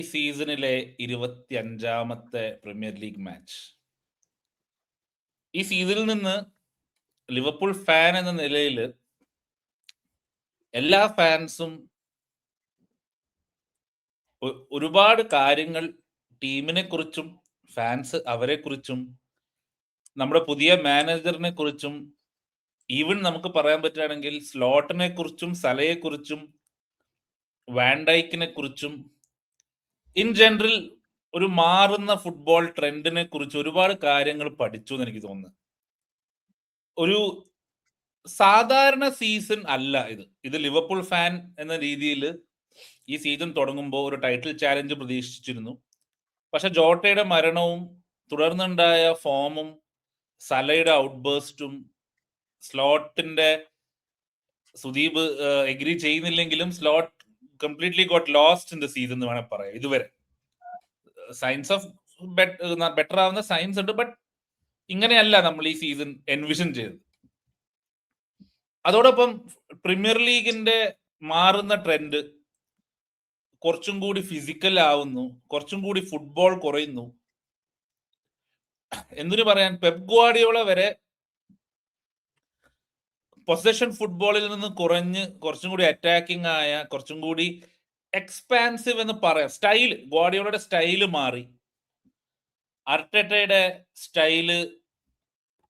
ഈ സീസണിലെ 25ാമത്തെ premier league match. ഈ സീസണിൽ നിന്ന് ലിവർപൂൾ ഫാൻ എന്ന നിലയിൽ എല്ലാ ഫാൻസും ഒരുപാട് കാര്യങ്ങൾ ടീമിനെ കുറിച്ചും ഫാൻസ് അവരെ കുറിച്ചും നമ്മുടെ പുതിയ മാനേജറിനെ കുറിച്ചും ഈവൻ നമുക്ക് പറയാൻ പറ്റുകയാണെങ്കിൽ സ്ലോട്ടിനെ കുറിച്ചും സലയെ കുറിച്ചും വാൻഡൈക്കിനെ കുറിച്ചും ഇൻ ജനറൽ ഒരു മാറുന്ന ഫുട്ബോൾ ട്രെൻഡിനെ കുറിച്ച് ഒരുപാട് കാര്യങ്ങൾ പഠിച്ചു എന്ന് എനിക്ക് തോന്നുന്നു. ഒരു സാധാരണ സീസൺ അല്ല ഇത് ലിവർപൂൾ ഫാൻ എന്ന രീതിയിൽ ഈ സീസൺ തുടങ്ങുമ്പോൾ ഒരു ടൈറ്റിൽ ചാലഞ്ച് പ്രതീക്ഷിച്ചിരുന്നു. പക്ഷെ ജോട്ടയുടെ മരണവും തുടർന്നുണ്ടായ ഫോമും സലയുടെ ഔട്ട്ബേസ്റ്റും സ്ലോട്ടിന്റെ സുദീപ് എഗ്രി ചെയ്യുന്നില്ലെങ്കിലും slot completely got lost in the season എന്ന് വേണമെങ്കിൽ പറയാം. ഇതുവരെ സൈൻസ് ഓഫ് ബെറ്റർ ആവുന്ന സൈൻസ് ഉണ്ട്, ബട്ട് ഇങ്ങനെയല്ല നമ്മൾ ഈ സീസൺ എൻവിഷൻ ചെയ്തത്. അതോടൊപ്പം പ്രീമിയർ ലീഗിന്റെ മാറുന്ന ട്രെൻഡ് കുറച്ചും കൂടി ഫിസിക്കൽ ആവുന്നു, കുറച്ചും കൂടി ഫുട്ബോൾ കുറയുന്നു. എന്തിനു പറയാൻ, പെപ് ഗ്വാർഡിയോള വരെ പൊസഷൻ ഫുട്ബോളിൽ നിന്ന് കുറഞ്ഞ് കുറച്ചും കൂടി അറ്റാക്കിംഗ് ആയ, കുറച്ചും കൂടി എക്സ്പാൻസീവ് എന്ന് പറയാം. സ്റ്റൈല്, ഗ്വാർഡിയോളയുടെ സ്റ്റൈല് മാറി. അർട്ടറ്റയുടെ സ്റ്റൈല്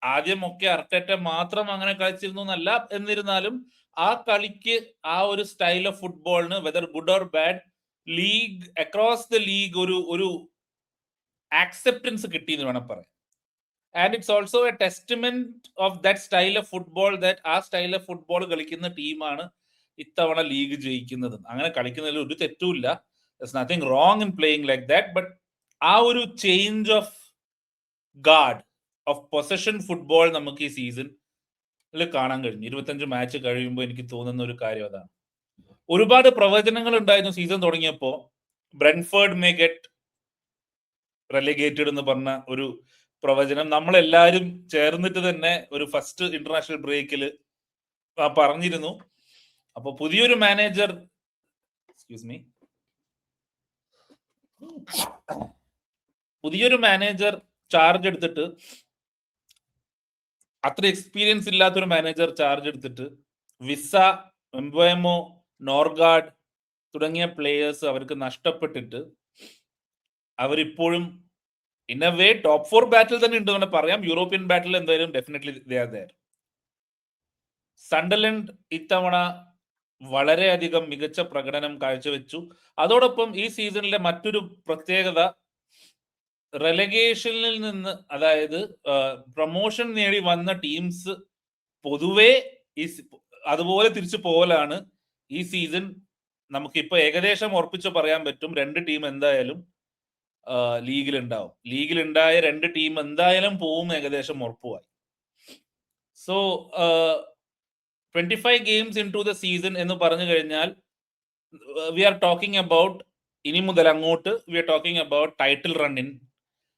ആദ്യമൊക്കെ അർട്ടറ്റ മാത്രം അങ്ങനെ കളിച്ചിരുന്നു എന്നല്ല, എന്നിരുന്നാലും ആ കളിക്ക് ആ ഒരു സ്റ്റൈൽ ഓഫ് ഫുട്ബോളിന് whether good or bad league across the league ഒരു ആക്സെപ്റ്റൻസ് കിട്ടി എന്ന് വേണം പറയാം. And it's also A testament of that style of football, that ആ സ്റ്റൈൽ ഓഫ് ഫുട്ബോൾ കളിക്കുന്ന ടീമാണ് ഇത്തവണ ലീഗ് ജയിക്കുന്നത്. അങ്ങനെ കളിക്കുന്നതിൽ ഒരു തെറ്റുമില്ല, nothing wrong in playing like that. But ആ ഒരു change of guard of possession football നമുക്ക് ഈ സീസണിൽ കാണാൻ കഴിഞ്ഞു. 25 മാച്ച് കഴിയുമ്പോൾ എനിക്ക് തോന്നുന്ന ഒരു കാര്യം അതാണ്. ഒരുപാട് പ്രവചനങ്ങൾ ഉണ്ടായിരുന്നു സീസൺ തുടങ്ങിയപ്പോൾ. ബ്രെൻഫോർഡ് മേ ഗെറ്റ് റെലിഗേറ്റഡ് എന്ന് പറഞ്ഞ ഒരു പ്രവചനം നമ്മളെല്ലാവരും ചേർന്നിട്ട് തന്നെ ഒരു ഫസ്റ്റ് ഇന്റർനാഷണൽ ബ്രേക്കിൽ പറഞ്ഞിരുന്നു. അപ്പൊ പുതിയൊരു മാനേജർ ചാർജ് എടുത്തിട്ട്, അത്ര എക്സ്പീരിയൻസ് ഇല്ലാത്തൊരു മാനേജർ ചാർജ് എടുത്തിട്ട് വിസ, എംബോയമോ, നോർഗാർഡ് തുടങ്ങിയ പ്ലേയേഴ്സ് അവർക്ക് നഷ്ടപ്പെട്ടിട്ട് അവരിപ്പോഴും ഇൻ എ വേ ടോപ്പ് 4 ബാറ്റിൽ തന്നെ ഉണ്ടെന്ന് പറയാം. യൂറോപ്യൻ ബാറ്റിൽ എന്തായാലും definitely they are there. Sunderland ഇത്തവണ വളരെയധികം മികച്ച പ്രകടനം കാഴ്ചവെച്ചു. അതോടൊപ്പം ഈ സീസണിലെ മറ്റൊരു പ്രത്യേകത, റെലഗേഷനിൽ നിന്ന്, അതായത് പ്രൊമോഷൻ നേടി വന്ന ടീംസ് പൊതുവെ അതുപോലെ തിരിച്ചു പോകലാണ്. ഈ സീസൺ നമുക്കിപ്പോ ഏകദേശം ഉറപ്പിച്ച് പറയാൻ പറ്റും 2 ടീം എന്തായാലും ലീഗിലുണ്ടാവും. ലീഗിലുണ്ടായ 2 ടീം എന്തായാലും പോവും, ഏകദേശം ഉറപ്പുമായി. So 25 games into the season എന്ന് പറഞ്ഞു കഴിഞ്ഞാൽ വി ആർ ടോക്കിംഗ് അബൌട്ട്, ഇനി മുതൽ അങ്ങോട്ട് we are talking about title running.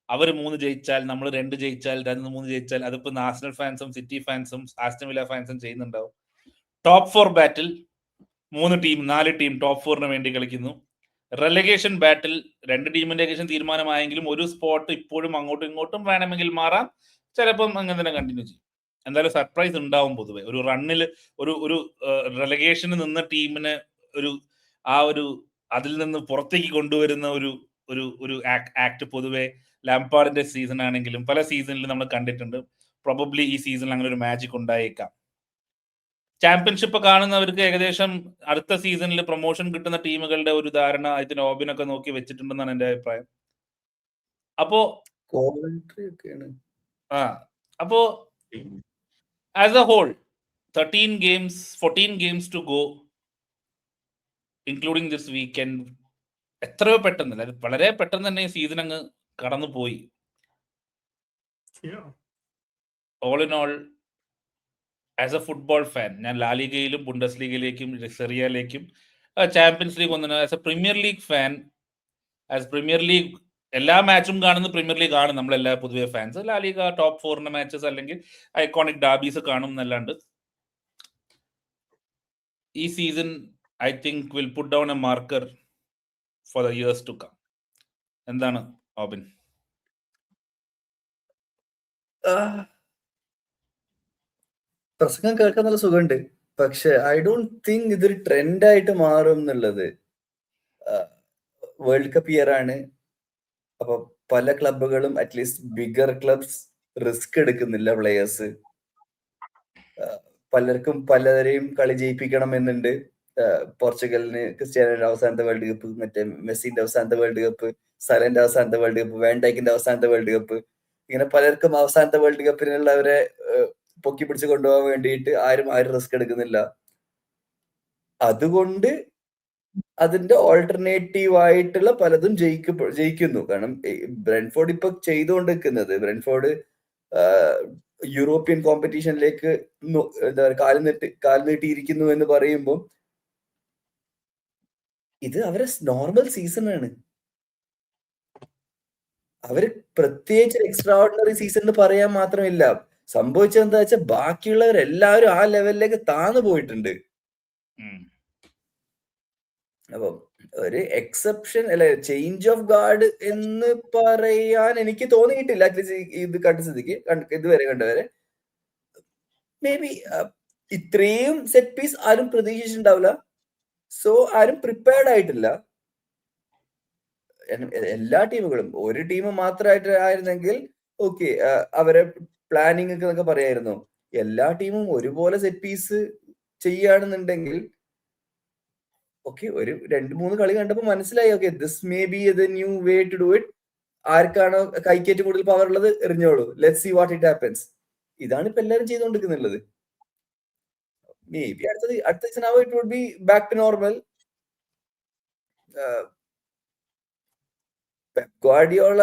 അവർ 3 ജയിച്ചാൽ, നമ്മൾ 2 ജയിച്ചാൽ, 2-3 ജയിച്ചാൽ, അതിപ്പോ ആർസണൽ ഫാൻസും സിറ്റി ഫാൻസും ആസ്റ്റൺ വില്ല ഫാൻസും ചെയ്യുന്നുണ്ടാവും. Top 4 battle 3 team 4 team top 4ന് വേണ്ടി കളിക്കുന്നു. റെലഗേഷൻ ബാറ്റിൽ 2 ടീമിന്റെ ഏകദേശം തീരുമാനമായെങ്കിലും ഒരു സ്പോട്ട് ഇപ്പോഴും അങ്ങോട്ടും ഇങ്ങോട്ടും വേണമെങ്കിൽ മാറാം. ചിലപ്പം അങ്ങനെ തന്നെ കണ്ടിന്യൂ ചെയ്യും. എന്തായാലും സർപ്രൈസ് ഉണ്ടാവും. പൊതുവെ ഒരു റണ്ണിൽ ഒരു റെലഗേഷന് നിന്ന ടീമിന് ഒരു അതിൽ നിന്ന് പുറത്തേക്ക് കൊണ്ടുവരുന്ന ഒരു ആക്ട് പൊതുവെ ലാംപാർഡിന്റെ സീസൺ ആണെങ്കിലും പല സീസണിലും നമ്മൾ കണ്ടിട്ടുണ്ട്. പ്രോബബ്ലി ഈ സീസണിൽ അങ്ങനെ ഒരു മാജിക് ഉണ്ടായേക്കാം. ചാമ്പ്യൻഷിപ്പ് കാണുന്നവർക്ക് ഏകദേശം അടുത്ത സീസണിൽ പ്രൊമോഷൻ കിട്ടുന്ന ടീമുകളുടെ ഒരു ധാരണ ഇതിന് ഓബിനൊക്കെ നോക്കി വെച്ചിട്ടുണ്ടെന്നാണ് എന്റെ അഭിപ്രായം. അപ്പോ as a whole 14 games to go including this weekend. എത്രയോ പെട്ടെന്ന്, വളരെ പെട്ടെന്ന് തന്നെ ഈ സീസൺ അങ്ങ് കടന്നു പോയി. All in all, as a football fan, ഞാൻ ലാലിഗയിലും ബുണ്ടസ് ലീഗിലേക്കും സെറിയയിലേക്കും ചാമ്പ്യൻസ് ലീഗ് ഒന്നിനും, as a Premier League fan, as Premier League എല്ലാ മാച്ചും കാണുന്ന പ്രീമിയർ ലീഗ് ആണ് നമ്മളെല്ലാ പൊതുവെ ഫാൻസ്. ലാലിഗ ടോപ്പ് 4 മാച്ചസ് അല്ലെങ്കിൽ ഐക്കോണിക് ഡാബീസ് കാണും എന്നല്ലാണ്ട് ഈ season I think will put down a marker for the years to come. എന്താണ് ഓബിൻ? പ്രസംഗം കേൾക്കാൻ നല്ല സുഖമുണ്ട്, പക്ഷെ ഐ ഡോണ്ട് തിങ്ക് ഇതൊരു ട്രെൻഡായിട്ട് മാറും എന്നുള്ളത്. വേൾഡ് കപ്പ് ഇയർ ആണ്. അപ്പൊ പല ക്ലബുകളും അറ്റ്ലീസ്റ്റ് ബിഗർ ക്ലബ്സ് റിസ്ക് എടുക്കുന്നില്ല പ്ലേയേഴ്സ്. പലർക്കും പലരെയും കളി ജയിപ്പിക്കണം എന്നുണ്ട്. പോർച്ചുഗലിന് ക്രിസ്ത്യാനോയുടെ അവസാനത്തെ വേൾഡ് കപ്പ്, മറ്റേ മെസ്സിന്റെ അവസാനത്തെ വേൾഡ് കപ്പ്, സലന്റെ അവസാനത്തെ വേൾഡ് കപ്പ്, വാൻഡൈക്കിന്റെ അവസാനത്തെ വേൾഡ് കപ്പ്, ഇങ്ങനെ പലർക്കും അവസാനത്തെ വേൾഡ് കപ്പിനുള്ളവരെ പൊക്കി പിടിച്ച് കൊണ്ടുപോകാൻ വേണ്ടിയിട്ട് ആരും റിസ്ക് എടുക്കുന്നില്ല. അതുകൊണ്ട് അതിന്റെ ഓൾട്ടർനേറ്റീവ് ആയിട്ടുള്ള പലതും ജയിക്കുന്നു. കാരണം ബ്രെൻഫോർഡ് ഇപ്പൊ ചെയ്തുകൊണ്ടിരിക്കുന്നത്, ബ്രെൻഫോർഡ് യൂറോപ്യൻ കോമ്പറ്റീഷനിലേക്ക് എന്താ പറയുക കാൽ നീട്ടിയിരിക്കുന്നു എന്ന് പറയുമ്പോൾ ഇത് അവരെ നോർമൽ സീസൺ ആണ്. അവര് പ്രത്യേകിച്ച് എക്സ്ട്രാ ഓർഡിനറി സീസൺ എന്ന് പറയാൻ മാത്രമില്ല. സംഭവിച്ചത് എന്താ വെച്ചാൽ ബാക്കിയുള്ളവരെല്ലാവരും ആ ലെവലിലേക്ക് താന്നു പോയിട്ടുണ്ട്. അപ്പൊ ഒരു എക്സെപ്ഷൻ അല്ലെ, ചേഞ്ച് ഓഫ് ഗാർഡ് എന്ന് പറയാൻ എനിക്ക് തോന്നിയിട്ടില്ല. അറ്റ്ലീസ്റ്റ് ഇത് കണ്ട സ്ഥിതിക്ക്, ഇതുവരെ കണ്ടവരെ മേ ബി ഇത്രയും സെറ്റ് പീസ് ആരും പ്രതീക്ഷിച്ചിട്ടുണ്ടാവില്ല. സോ ആരും പ്രിപ്പയർഡ് ആയിട്ടില്ല. എല്ലാ ടീമുകളും, ഒരു ടീം മാത്രമായിട്ട് ആയിരുന്നെങ്കിൽ ഓക്കെ, അവരെ പ്ലാനിങ് എന്നൊക്കെ പറയായിരുന്നു. എല്ലാ ടീമും ഒരുപോലെ സെറ്റ് പീസ് ചെയ്യുകയാണെന്നുണ്ടെങ്കിൽ ഓക്കെ, ഒരു 2-3 കളി കണ്ടപ്പോൾ മനസ്സിലായി, okay this may be the new way to do it. ആർക്കാണോ കൈക്കേറ്റ് കൂടുതൽ പവർ ഉള്ളത് എറിഞ്ഞോളൂ, let see what it happens. ഇതാണ് ഇപ്പൊ എല്ലാവരും ചെയ്തുകൊണ്ടിരിക്കുന്നുള്ളത്. മേ ബി അടുത്ത സീസൺ ആവുമ്പോൾ it would be back to normal. Guardiola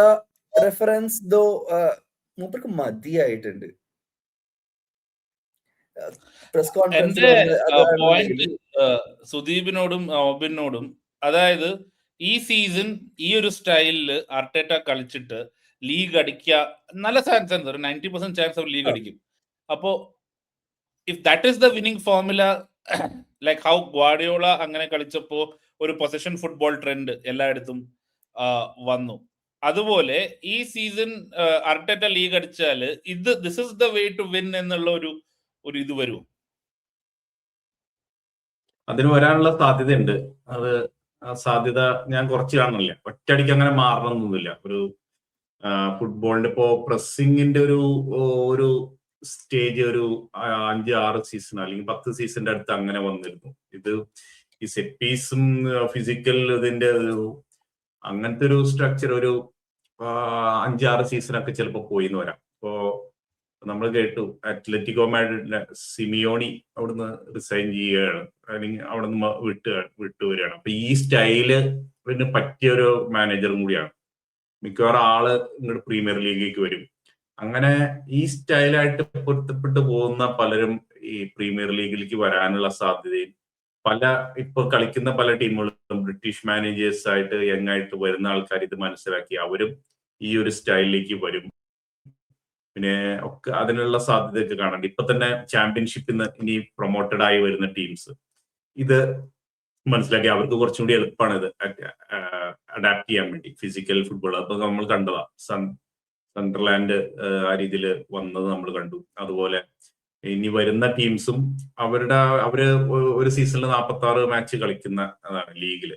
reference though മൂപ്പർക്ക് മതിയായിട്ടുണ്ട്. പ്രസ് കോൺഫറൻസിൽ പോയിന്റ് സുദീപിനോടും ഓബിനോടും, അതായത് ഈ സീസൺ ഈ ഒരു സ്റ്റൈലില് അർട്ടേറ്റ കളിച്ചിട്ട് ലീഗ് അടിക്കുക നല്ല ചാൻസ് ഉണ്ട്, ഒരു 90% ചാൻസ് ഓഫ് ലീഗ് അടിക്കും. അപ്പോ if that is the winning formula, like how Guardiola അങ്ങനെ കളിച്ചപ്പോ ഒരു പൊസിഷൻ ഫുട്ബോൾ ട്രെൻഡ് എല്ലായിടത്തും വന്നു, അതുപോലെ ഈ സീസൺ അർട്ടേറ്റ ലീഗ് അടിച്ചാൽ this is the way to win എന്നുള്ള ഒരു ഇത് വരുമോ? അതിന് വരാനുള്ള സാധ്യതയുണ്ട്. അത് സാധ്യത ഞാൻ കുറച്ച് കാണില്ല. ഒറ്റയടിക്ക് അങ്ങനെ മാറണമെന്നൊന്നുമില്ല. ഒരു ഫുട്ബോളിന്റെ ഇപ്പോ പ്രസ്സിങ്ങിന്റെ ഒരു സ്റ്റേജ് ഒരു 5-6 സീസൺ അല്ലെങ്കിൽ 10 സീസണിന്റെ അടുത്ത് അങ്ങനെ വന്നിരുന്നു. ഇത് ഈ സെറ്റ് പീസും ഫിസിക്കൽ ഇതിന്റെ ഒരു അങ്ങനത്തെ ഒരു സ്ട്രക്ചർ ഒരു 5-6 സീസണൊക്കെ ചിലപ്പോൾ പോയിന്ന് വരാം. ഇപ്പോ നമ്മൾ കേട്ടു അത്ലറ്റിക്കോ മാഡ്രിഡിലെ സിമിയോണി അവിടുന്ന് റിസൈൻ ചെയ്യുകയാണ്, അല്ലെങ്കിൽ അവിടുന്ന് വിട്ടുവരികയാണ്. അപ്പൊ ഈ സ്റ്റൈല് പിന്നെ പറ്റിയ ഒരു മാനേജറും കൂടിയാണ്. മിക്കവാറും ആള് ഇങ്ങോട്ട് പ്രീമിയർ ലീഗിലേക്ക് വരും. അങ്ങനെ ഈ സ്റ്റൈലായിട്ട് പൊരുത്തപ്പെട്ടു പോകുന്ന പലരും ഈ പ്രീമിയർ ലീഗിലേക്ക് വരാനുള്ള സാധ്യതയും, ഇപ്പൊ കളിക്കുന്ന പല ടീമുകളും ബ്രിട്ടീഷ് മാനേജേഴ്സ് ആയിട്ട് യങ് ആയിട്ട് വരുന്ന ആൾക്കാർ ഇത് മനസ്സിലാക്കി അവരും ഈ ഒരു സ്റ്റൈലിലേക്ക് വരും. പിന്നെ ഒക്കെ അതിനുള്ള സാധ്യതയൊക്കെ കാണുന്നുണ്ട്. ഇപ്പൊ തന്നെ ചാമ്പ്യൻഷിപ്പിൽ നിന്ന് ഇനി പ്രൊമോട്ടഡ് ആയി വരുന്ന ടീംസ് ഇത് മനസ്സിലാക്കി അവർക്ക് കുറച്ചും കൂടി എളുപ്പമാണ് ഇത് അഡാപ്റ്റ് ചെയ്യാൻ വേണ്ടി ഫിസിക്കൽ ഫുട്ബോൾ. അപ്പൊ നമ്മൾ കണ്ടതാ സണ്ടർലാൻഡ് ആ രീതിയിൽ വന്നത് നമ്മൾ കണ്ടു. അതുപോലെ ഇനി വരുന്ന ടീംസും അവര് ഒരു സീസണിൽ 46 മാച്ച് കളിക്കുന്ന അതാണ് ലീഗില്.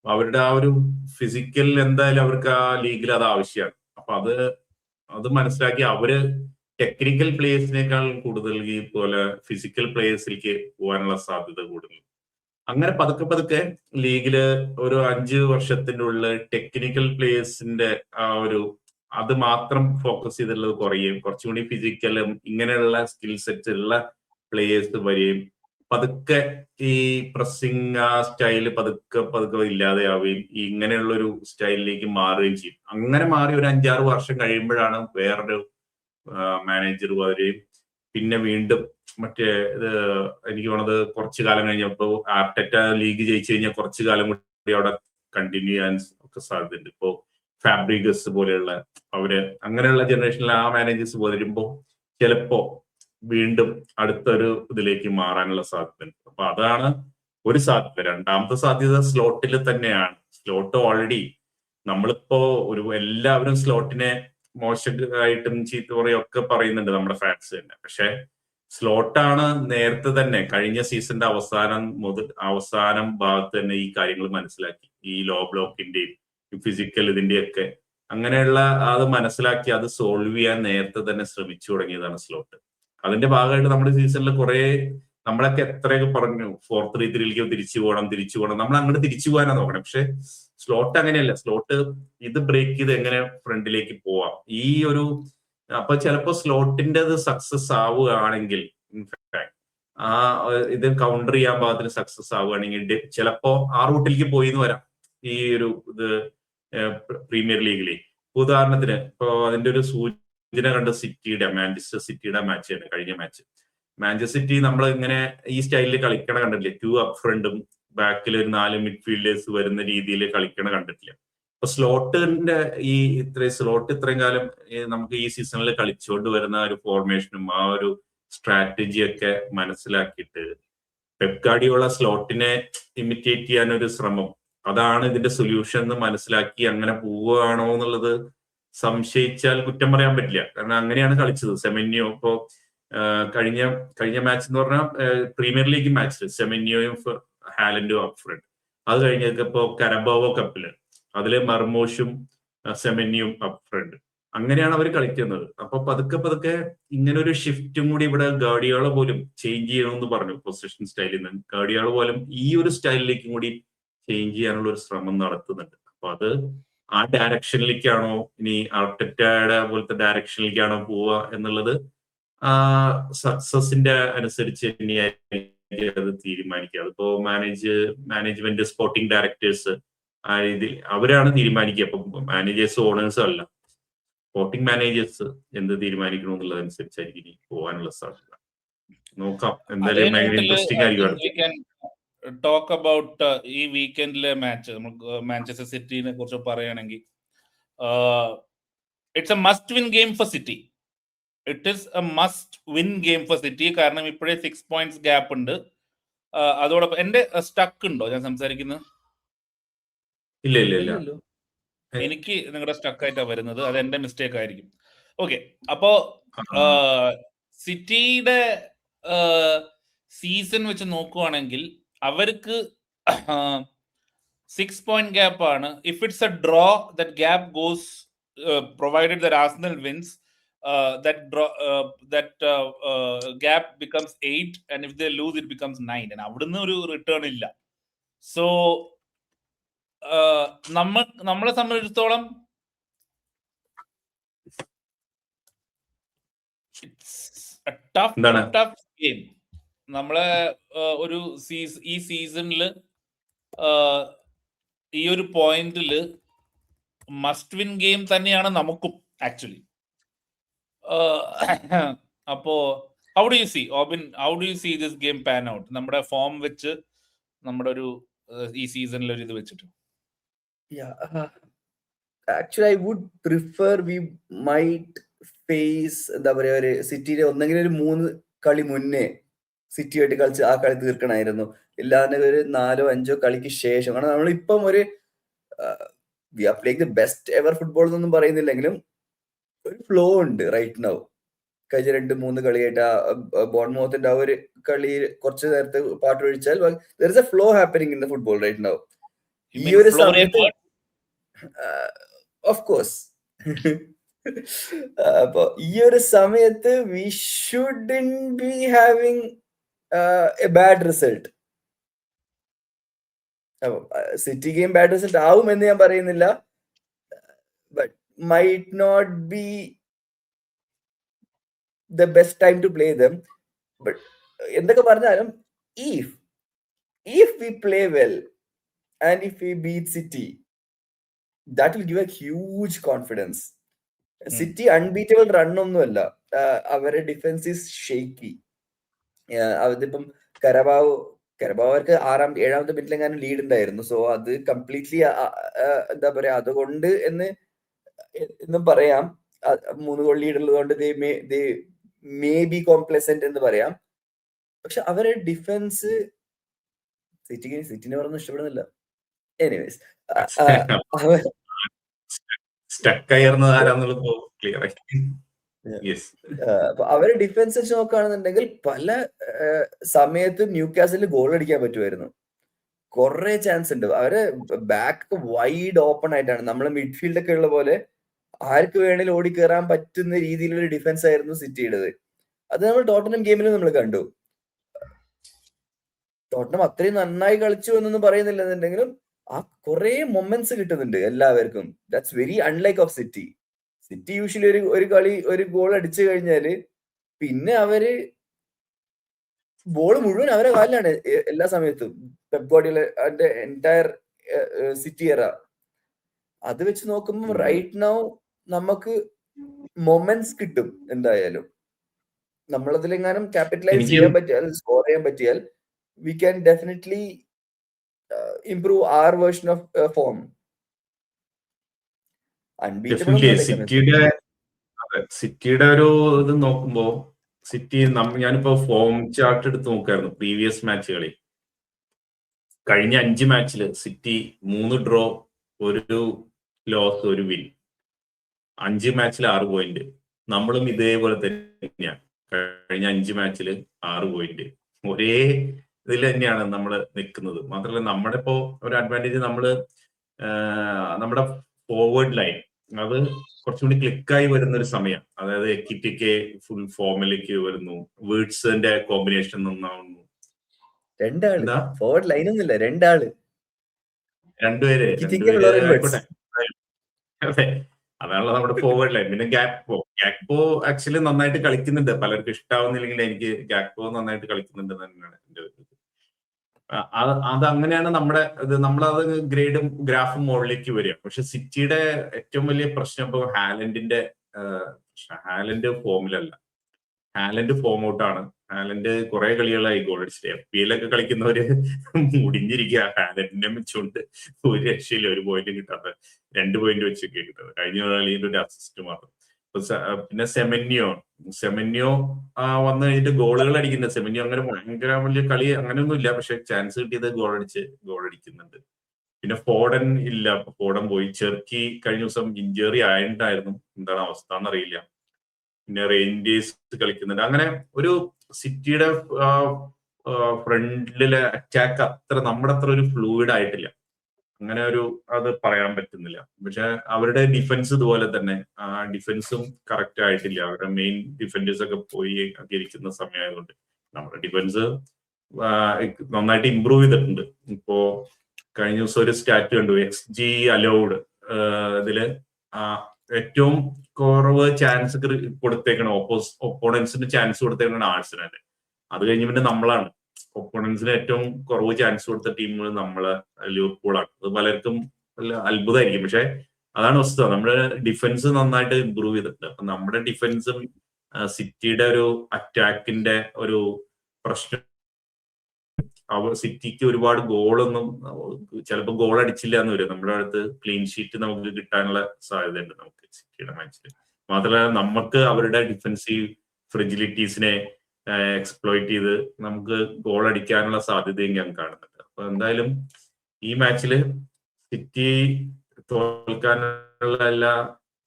അവരുടെ ആ ഒരു ഫിസിക്കൽ എന്തായാലും അവർക്ക് ആ ലീഗിൽ അത് ആവശ്യമാണ്. അപ്പൊ അത് മനസ്സിലാക്കി അവര് ടെക്നിക്കൽ പ്ലേയേഴ്സിനേക്കാൾ കൂടുതൽ ഈ പോലെ ഫിസിക്കൽ പ്ലേയേഴ്സിലേക്ക് പോകാനുള്ള സാധ്യത കൂടുതൽ. അങ്ങനെ പതുക്കെ ലീഗില് ഒരു 5 വർഷത്തിന്റെ ഉള്ളിൽ ടെക്നിക്കൽ പ്ലേയേഴ്സിന്റെ ആ ഒരു അത് മാത്രം ഫോക്കസ് ചെയ്തുള്ളത് കുറയും. കുറച്ചും കൂടി ഫിസിക്കലും ഇങ്ങനെയുള്ള സ്കിൽ സെറ്റ് ഉള്ള പ്ലേയേഴ്സ് വരികയും പതുക്കെ ഈ പ്രസ്സിങ് ആ സ്റ്റൈല് പതുക്കെ ഇല്ലാതെയാവുകയും ഇങ്ങനെയുള്ള ഒരു സ്റ്റൈലിലേക്ക് മാറുകയും ചെയ്യും. അങ്ങനെ മാറി ഒരു 5-6 വർഷം കഴിയുമ്പോഴാണ് വേറൊരു മാനേജർ വരികയും പിന്നെ വീണ്ടും മറ്റേ ഇത് എനിക്ക് തോന്നുന്നത് കുറച്ചു കാലം കഴിഞ്ഞപ്പോ ആർട്ടറ്റ ലീഗ് ജയിച്ചു കഴിഞ്ഞാൽ കുറച്ചു കാലം കൂടി അവിടെ കണ്ടിന്യൂ ചെയ്യാൻ ഒക്കെ സാധ്യതയുണ്ട്. ഇപ്പോ ഫാബ്രിഗസ് പോലെയുള്ള അവര് അങ്ങനെയുള്ള ജനറേഷനിൽ ആ മാനേജേഴ്സ് വരുമ്പോ ചിലപ്പോ വീണ്ടും അടുത്തൊരു ഇതിലേക്ക് മാറാനുള്ള സാധ്യതയുണ്ട്. അപ്പൊ അതാണ് ഒരു സാധ്യത. രണ്ടാമത്തെ സാധ്യത സ്ലോട്ടിൽ തന്നെയാണ്. സ്ലോട്ട് ഓൾറെഡി നമ്മളിപ്പോ എല്ലാവരും സ്ലോട്ടിനെ മോശമായിട്ടും ചീത്ത പറയും ഒക്കെ പറയുന്നുണ്ട് നമ്മുടെ ഫാൻസ് തന്നെ. പക്ഷെ സ്ലോട്ടാണ് നേരത്തെ തന്നെ കഴിഞ്ഞ സീസണിന്റെ അവസാനം ഭാഗത്ത് തന്നെ ഈ കാര്യങ്ങൾ മനസ്സിലാക്കി. ഈ ലോ ബ്ലോക്കിന്റെയും ഫിസിക്കൽ ഇതിന്റെയൊക്കെ അങ്ങനെയുള്ള അത് മനസ്സിലാക്കി അത് സോൾവ് ചെയ്യാൻ നേരത്തെ തന്നെ ശ്രമിച്ചു തുടങ്ങിയതാണ് സ്ലോട്ട്. അതിന്റെ ഭാഗമായിട്ട് നമ്മുടെ സീസണിൽ കുറെ നമ്മളൊക്കെ എത്രയൊക്കെ പറഞ്ഞു 4-3-3ലേക്ക് തിരിച്ചു പോകണം നമ്മൾ അങ്ങോട്ട് തിരിച്ചു പോകാനാണ് നോക്കണം. പക്ഷെ സ്ലോട്ട് അങ്ങനെയല്ല. സ്ലോട്ട് ഇത് ബ്രേക്ക് ചെയ്ത് എങ്ങനെ ഫ്രണ്ടിലേക്ക് പോവാം ഈ ഒരു അപ്പൊ ചിലപ്പോ സ്ലോട്ടിന്റെ സക്സസ് ആവുകയാണെങ്കിൽ ആ ഇത് കൗണ്ടർ ചെയ്യാൻ പാകത്തിന് സക്സസ് ആവുകയാണെങ്കിൽ ചിലപ്പോ ആ റൂട്ടിലേക്ക് പോയി എന്ന് വരാം ഈ ഒരു ഇത് പ്രീമിയർ ലീഗില്. ഉദാഹരണത്തിന് ഇപ്പൊ അതിന്റെ ഒരു സൂചന കണ്ട മാഞ്ചസ്റ്റർ സിറ്റിയുടെ മാച്ചാണ് കഴിഞ്ഞ മാച്ച്. മാഞ്ചസ്റ്റർ സിറ്റി നമ്മൾ ഇങ്ങനെ ഈ സ്റ്റൈലിൽ കളിക്കണ കണ്ടിട്ടില്ലേ? 2 അപ്പ് ഫ്രണ്ടും ബാക്കിൽ ഒരു 4 മിഡ്ഫീൽഡേഴ്സ് വരുന്ന രീതിയിൽ കളിക്കണ കണ്ടിട്ടില്ല. അപ്പൊ സ്ലോട്ടിന്റെ സ്ലോട്ട് ഇത്രയും കാലം നമുക്ക് ഈ സീസണിൽ കളിച്ചുകൊണ്ട് വരുന്ന ഒരു ഫോർമേഷനും ആ ഒരു സ്ട്രാറ്റജിയൊക്കെ മനസ്സിലാക്കിയിട്ട് പെപ് ഗാർഡിയോള സ്ലോട്ടിനെ ഇമിറ്റേറ്റ് ചെയ്യാൻ ഒരു ശ്രമം, അതാണ് ഇതിന്റെ സൊല്യൂഷൻ എന്ന് മനസ്സിലാക്കി അങ്ങനെ പോവുകയാണോ എന്നുള്ളത് സംശയിച്ചാൽ കുറ്റം പറയാൻ പറ്റില്ല. കാരണം അങ്ങനെയാണ് കളിച്ചത്. സെമെന്യോ ഇപ്പോ കഴിഞ്ഞ മാച്ച് എന്ന് പറഞ്ഞാൽ പ്രീമിയർ ലീഗ് മാച്ചിൽ സെമെന്യോയും ഹാലൻഡും അപ്പ് ഫ്രണ്ട്. അത് കഴിഞ്ഞൊക്കെ ഇപ്പോ കരബാവോ കപ്പില് അതിലെ മർമോഷും സെമെന്യും അപ്പ് ഫ്രണ്ട്. അങ്ങനെയാണ് അവർ കളിക്കുന്നത്. അപ്പൊ പതുക്കെ ഇങ്ങനെ ഒരു ഷിഫ്റ്റും കൂടി ഇവിടെ ഗാർഡിയോള പോലും ചേഞ്ച് ചെയ്യണമെന്ന് പറഞ്ഞു പൊസിഷൻ സ്റ്റൈലിൽ നിന്ന്. ഗാർഡിയോള പോലും ഈ ഒരു സ്റ്റൈലിലേക്കും കൂടി ചേഞ്ച് ചെയ്യാനുള്ള ഒരു ശ്രമം നടത്തുന്നുണ്ട്. അപ്പൊ അത് ആ ഡയറക്ഷനിലേക്കാണോ ഇനി ആർട്ടറ്റയുടെ പോലത്തെ ഡയറക്ഷനിലേക്കാണോ പോവുക എന്നുള്ളത് സക്സസിന്റെ അനുസരിച്ച് തന്നെയായിരിക്കും അത് തീരുമാനിക്കുക. അതിപ്പോ മാനേജ്മെന്റ് സ്പോർട്ടിംഗ് ഡയറക്ടേഴ്സ് ആ രീതിയിൽ അവരാണ് തീരുമാനിക്കുക. അപ്പൊ മാനേജേഴ്സ് ഓണേഴ്സ് അല്ല. സ്പോർട്ടിംഗ് മാനേജേഴ്സ് എന്ത് തീരുമാനിക്കണം എന്നുള്ളതനുസരിച്ചായിരിക്കും ഇനി പോകാനുള്ള സാധ്യത. നോക്കാം, എന്തായാലും ഭയങ്കര ഇൻട്രസ്റ്റിംഗ് ആയിരിക്കും. ടോക്ക് അബൌട്ട് ഈ വീക്കെൻഡിലെ മാച്ച് നമുക്ക് മാഞ്ചസ്റ്റർ സിറ്റിനെ കുറിച്ച് പറയുകയാണെങ്കിൽ it's A must win game four city. It is A must win game four city. കാരണം ഇപ്പോഴേ 6 points ഗ്യാപ്പ് ഉണ്ട്. അതോടൊപ്പം എന്റെ സ്റ്റക്ക് ഉണ്ടോ ഞാൻ സംസാരിക്കുന്നത്? ഇല്ല. എനിക്ക് നിങ്ങളുടെ സ്റ്റക്ക് ആയിട്ടാണ് വരുന്നത്. അത് എന്റെ മിസ്റ്റേക്ക് ആയിരിക്കും. ഓക്കെ, അപ്പോ സിറ്റിയുടെ സീസൺ വെച്ച് നോക്കുവാണെങ്കിൽ അവർക്ക് 6 point ഗ്യാപ്പ് ആണ്. If it's a draw that gap goes provided that Arsenal wins that gap becomes 8 and if they lose it becomes 9 and അവിടുന്ന് ഒരു റിട്ടേൺ ഇല്ല. സോ നമ്മളെ സംബന്ധിച്ചിടത്തോളം ടഫ് ഗെയിം. നമ്മളെ ഒരു ഈ സീസണിൽ ഈ ഒരു പോയിന്റില് മസ്റ്റ് വിൻ ഗെയിം തന്നെയാണ് നമുക്കും ആക്ച്വലി. അപ്പോ how do you see this game pan out? നമ്മുടെ ഫോം വെച്ച് നമ്മുടെ ഒരു ഈ സീസണിൽ ഒരു ഇത് വെച്ചിട്ട്. Actually I would prefer we might face എന്താ പറയാ ഒരു സിറ്റിയിലെ ഒന്നെങ്കിലും ഒരു 3 കളി മുന്നേ സിറ്റിയായിട്ട് കളിച്ച് ആ കളി തീർക്കണമായിരുന്നു. ഇല്ലാതെ ഒരു 4-5 കളിക്ക് ശേഷം. കാരണം നമ്മളിപ്പം ഒരു we are playing the best ever football എന്നൊന്നും പറയുന്നില്ലെങ്കിലും ഒരു ഫ്ലോ ഉണ്ട് റൈറ്റ് നൗ. കഴിഞ്ഞ 2-3 കളിയായിട്ട് ബോൺമൗത്തിന്റെ ആ ഒരു കളി കുറച്ച് നേരത്തെ പാട്ട് ഒഴിച്ചാൽ there is a flow happening in the football right now. ഈ ഒരു സമയത്ത് of course അപ്പൊ ഈ ഒരു സമയത്ത് we shouldn't be having a bad result. City game bad result ആവും എന്ന് ഞാൻ പറയുന്നില്ല, but might not be the best time to play them. But എന്തൊക്കെ പറഞ്ഞാലും if we play well and if we beat City, that will give a huge confidence. City unbeatable run ഒന്നുമല്ല. അവരുടെ defence is shaky. അതിപ്പം കരബാവ് അവർക്ക് 6-7ാമത്തെ മിനിറ്റിലെങ്ങാനും lead ഉണ്ടായിരുന്നു. So അത് completely എന്താ പറയാ അതുകൊണ്ട് എന്നും പറയാം. 3 ഗോൾ ലീഡ് ഉള്ളതുകൊണ്ട് മേ ബി കോംപ്ലസന്റ് എന്ന് പറയാം. പക്ഷെ അവരുടെ ഡിഫൻസ് സിറ്റിനെ പറഞ്ഞൊന്നും ഇഷ്ടപ്പെടുന്നില്ല. എനിവേസ് സ്റ്റക്കായിരുന്നത് ആരാന്നുള്ളത് ക്ലിയർ ആയി. യെസ്. അപ്പൊ അവരെ ഡിഫൻസ് വെച്ച് നോക്കുകയാണെന്നുണ്ടെങ്കിൽ പല സമയത്തും ന്യൂകാസിൽ ഗോൾ അടിക്കാൻ പറ്റുമായിരുന്നു. കുറെ ചാൻസ് ഉണ്ട്. അവര് ബാക്ക് വൈഡ് ഓപ്പൺ ആയിട്ടാണ്. നമ്മളെ മിഡ്ഫീൽഡ് ഒക്കെ ഉള്ള പോലെ ആർക്ക് വേണേലും ഓടി കയറാൻ പറ്റുന്ന രീതിയിലുള്ള ഡിഫൻസ് ആയിരുന്നു സിറ്റിയുടേത്. അത് നമ്മൾ ടോട്ടനം ഗെയിമിൽ നമ്മൾ കണ്ടു. ടോട്ടനം അത്രയും നന്നായി കളിച്ചു എന്നൊന്നും പറയുന്നില്ല എന്നുണ്ടെങ്കിലും ആ കുറെ മൊമെന്റ്സ് കിട്ടുന്നുണ്ട് എല്ലാവർക്കും. That's very unlike of city. City usually ഒരു കളി ഒരു ഗോൾ അടിച്ചു കഴിഞ്ഞാല് പിന്നെ അവര് ബോൾ മുഴുവൻ അവരെ കാലിലാണ് എല്ലാ സമയത്തും. പെപ് ഗാർഡിയോളയുടെ എൻറ്റയർ സിറ്റി എറ അത് വെച്ച് നോക്കുമ്പോൾ റൈറ്റ് നൗ നമുക്ക് മൊമെന്റ്സ് കിട്ടും. എന്തായാലും നമ്മളതിലെങ്ങാനും ക്യാപിറ്റലൈസ് ചെയ്യാൻ പറ്റിയാൽ, സ്കോർ ചെയ്യാൻ പറ്റിയാൽ, we can definitely improve our version of form. സിറ്റിയുടെ ഒരു ഇത് നോക്കുമ്പോ സിറ്റി ഞാനിപ്പോ ഫോം ചാർട്ട് എടുത്ത് നോക്കായിരുന്നു പ്രീവിയസ് മാച്ചുകളിൽ. കഴിഞ്ഞ 5 മാച്ചില് സിറ്റി 3 ഡ്രോ, 1 ലോസ്, 1 വിൻ. 5 മാച്ചിൽ 6 പോയിന്റ്. നമ്മളും ഇതേപോലെ തന്നെയാണ്. കഴിഞ്ഞ 5 മാച്ചില് 6 പോയിന്റ്. ഒരേ ഇതിൽ തന്നെയാണ് നമ്മൾ നിൽക്കുന്നത്. മാത്രമല്ല നമ്മുടെ ഇപ്പോ ഒരു അഡ്വാൻറ്റേജ് നമ്മുടെ ഫോർവേഡ് ലൈൻ അത് കുറച്ചും കൂടി ക്ലിക്കായി വരുന്ന ഒരു സമയം. അതായത് എക്കിറ്റിക്ക് ഫുൾ ഫോമിലേക്ക് വരുന്നു, വേർഡ്സിന്റെ കോമ്പിനേഷൻ നന്നാവുന്നു. ഫോർവേഡ് ലൈൻ ഒന്നുമില്ല, രണ്ടുപേര്. അതെ, അതാണല്ലോ നമ്മുടെ ഫോർവേഡ് ലൈൻ. പിന്നെ ഗാക്പോ ആക്ച്വലി നന്നായിട്ട് കളിക്കുന്നുണ്ട്. പലർക്കും ഇഷ്ടാവുന്നില്ലെങ്കിൽ എനിക്ക് ഗാക്പോ നന്നായിട്ട് കളിക്കുന്നുണ്ട് തന്നെയാണ് എന്റെ ഒരു. അത് അങ്ങനെയാണ് നമ്മളത് ഗ്രേഡും ഗ്രാഫും മുകളിലേക്ക് വരിക. പക്ഷെ സിറ്റിയുടെ ഏറ്റവും വലിയ പ്രശ്നം ഇപ്പൊ ഹാലൻഡ് ഫോമിലല്ല. ഹാലൻഡ് ഫോം ഔട്ടാണ്. ഹാലൻഡ് കുറെ കളികളായി ഗോൾ അടിച്ചിട്ട്. FPL ഒക്കെ കളിക്കുന്നവര് മുടിഞ്ഞിരിക്കുക. ഹാലൻഡിനെ വെച്ചുകൊണ്ട് ഒരു രക്ഷയില്ല, 1 പോയിന്റ് കിട്ടാത്ത 2 പോയിന്റ് വെച്ചൊക്കെ കിട്ടുന്നത്. കഴിഞ്ഞ കളിയിൽ ഒരു അസിസ്റ്റ് മാത്രം. പിന്നെ സെമന്യോ വന്നു കഴിഞ്ഞിട്ട് ഗോളുകൾ അടിക്കുന്നുണ്ട്. സെമന്യോ അങ്ങനെ ഭയങ്കര വലിയ കളി അങ്ങനെയൊന്നും ഇല്ല, പക്ഷെ ചാൻസ് കിട്ടിയത് ഗോൾ അടിക്കുന്നുണ്ട്. പിന്നെ ഫോഡൻ ഇല്ല, ഫോഡൻ പോയി. ചെർക്കി കഴിഞ്ഞ ദിവസം ഇഞ്ചറി ആയിട്ടുണ്ടായിരുന്നു, എന്താണ് അവസ്ഥ എന്നറിയില്ല. പിന്നെ റേഞ്ചേഴ്സ് കളിക്കുന്നുണ്ട്. അങ്ങനെ ഒരു സിറ്റിയുടെ ഫ്രണ്ടിലെ അറ്റാക്ക് നമ്മുടെ അത്ര ഒരു ഫ്ലൂയിഡ് ആയിട്ടില്ല. അങ്ങനെ അത് പറയാൻ പറ്റുന്നില്ല. പക്ഷെ അവരുടെ ഡിഫൻസ് ഇതുപോലെ തന്നെ, ആ ഡിഫൻസും കറക്റ്റ് ആയിട്ടില്ല. അവരുടെ മെയിൻ ഡിഫൻഡേഴ്സ് ഒക്കെ പോയി ഇരിക്കുന്ന സമയമായതുകൊണ്ട് നമ്മുടെ ഡിഫൻസ് നന്നായിട്ട് ഇമ്പ്രൂവ് ചെയ്തിട്ടുണ്ട്. ഇപ്പോ കഴിഞ്ഞ ദിവസം ഒരു സ്റ്റാറ്റ് കണ്ടു, XG അലൗഡ് ഇതില് ഏറ്റവും കുറവ് ചാൻസ് കൊടുത്തേക്കണം, ഒപ്പോണൻസിന് ചാൻസ് കൊടുത്തേക്കണം ആഴ്സണല്. അത് കഴിഞ്ഞ് പിന്നെ നമ്മളാണ് ഒപ്പോണൻസിന് ഏറ്റവും കുറവ് ചാൻസ് കൊടുത്ത ടീമുകൾ ലിവർപൂളാണ്. അത് പലർക്കും അത്ഭുതമായിരിക്കും, പക്ഷെ അതാണ് വസ്തുത. നമ്മുടെ ഡിഫൻസ് നന്നായിട്ട് ഇമ്പ്രൂവ് ചെയ്തിട്ടുണ്ട്. അപ്പൊ നമ്മുടെ ഡിഫൻസും സിറ്റിയുടെ ഒരു അറ്റാക്കിന്റെ ഒരു പ്രശ്നം. സിറ്റിക്ക് ഒരുപാട് ഗോളൊന്നും ചിലപ്പോൾ ഗോൾ അടിച്ചില്ല എന്ന് വരും. നമ്മുടെ അടുത്ത് ക്ലീൻ ഷീറ്റ് നമുക്ക് കിട്ടാനുള്ള സാധ്യതയുണ്ട് നമുക്ക് സിറ്റിയുടെ മാച്ചിൽ. മാത്രമല്ല നമുക്ക് അവരുടെ ഡിഫൻസീവ് ഫ്രിജിലിറ്റീസിനെ എക്സ്പ്ലോയിറ്റ് ചെയ്ത് നമുക്ക് ഗോൾ അടിക്കാനുള്ള സാധ്യതയും ഞാൻ കാണുന്നുണ്ട്. അപ്പൊ എന്തായാലും ഈ മാച്ചില് സിറ്റി തോൽക്കാനുള്ള എല്ലാ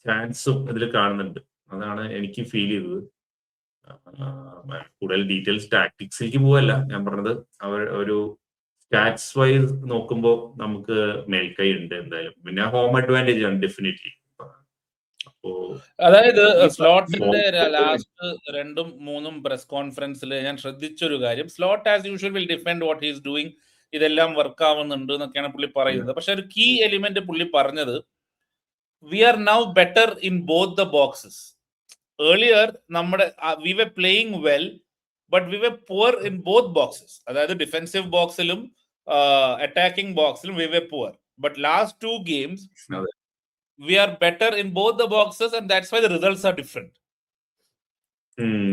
ചാൻസും ഇതിൽ കാണുന്നുണ്ട്. അതാണ് എനിക്ക് ഫീൽ ചെയ്തത്. കൂടുതൽ ഡീറ്റെയിൽസ് ടാക്ടിക്സിലേക്ക് പോവല്ല ഞാൻ പറഞ്ഞത്. അവർ ഒരു സ്റ്റാറ്റ്സ് വൈസ് നോക്കുമ്പോൾ നമുക്ക് മേൽക്കൈ ഉണ്ട് എന്തായാലും. പിന്നെ ഹോം അഡ്വാൻറ്റേജ് ആണ് ഡെഫിനറ്റ്ലി. അതായത് സ്ലോട്ടിന്റെ ലാസ്റ്റ് 2ഉം 3ഉം പ്രസ് കോൺഫറൻസിൽ ഞാൻ ശ്രദ്ധിച്ചൊരു കാര്യം, slot as usual will defend what he's doing, ഇതെല്ലാം വർക്ക് ആവുന്നുണ്ട് എന്നൊക്കെയാണ് പുള്ളി പറയുന്നത്. പക്ഷെ ഒരു കീ എലിമെന്റ് പുള്ളി പറഞ്ഞത്, we are now better in both the boxes. Earlier we were playing well but we were poor in both boxes. അതായത് ഡിഫെൻസീവ് ബോക്സിലും അറ്റാക്കിംഗ് ബോക്സിലും we were poor. But last 2 games we are better in both the boxes, and that's why the results are different.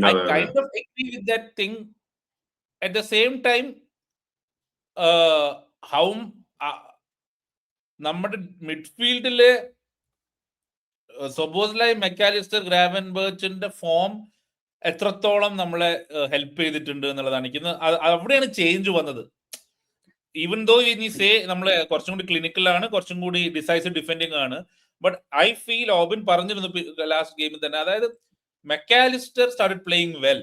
I kind of agree with that thing. At the same time, how നമ്മുടെ മിഡ്ഫീൽഡിലെ Szoboszlai, Mac Allister, ഗ്രാവൻബെർച്ചിന്റെ form എത്രത്തോളം നമ്മളെ help ചെയ്തിട്ടുണ്ട് എന്നുള്ളതാണ് എനിക്ക് അവിടെയാണ് change വന്നത്. Even though ഇനി say നമ്മളെ കുറച്ചും കൂടി ക്ലിനിക്കലാണ്, കുറച്ചും കൂടി ഡിസൈസീവ് ഡിഫെൻഡിങ് ആണ്, ബട്ട് ഐ ഫീൽ ഓബിൻ പറഞ്ഞിരുന്നു ലാസ്റ്റ് ഗെയിമിൽ തന്നെ, അതായത് Mac Allister started playing well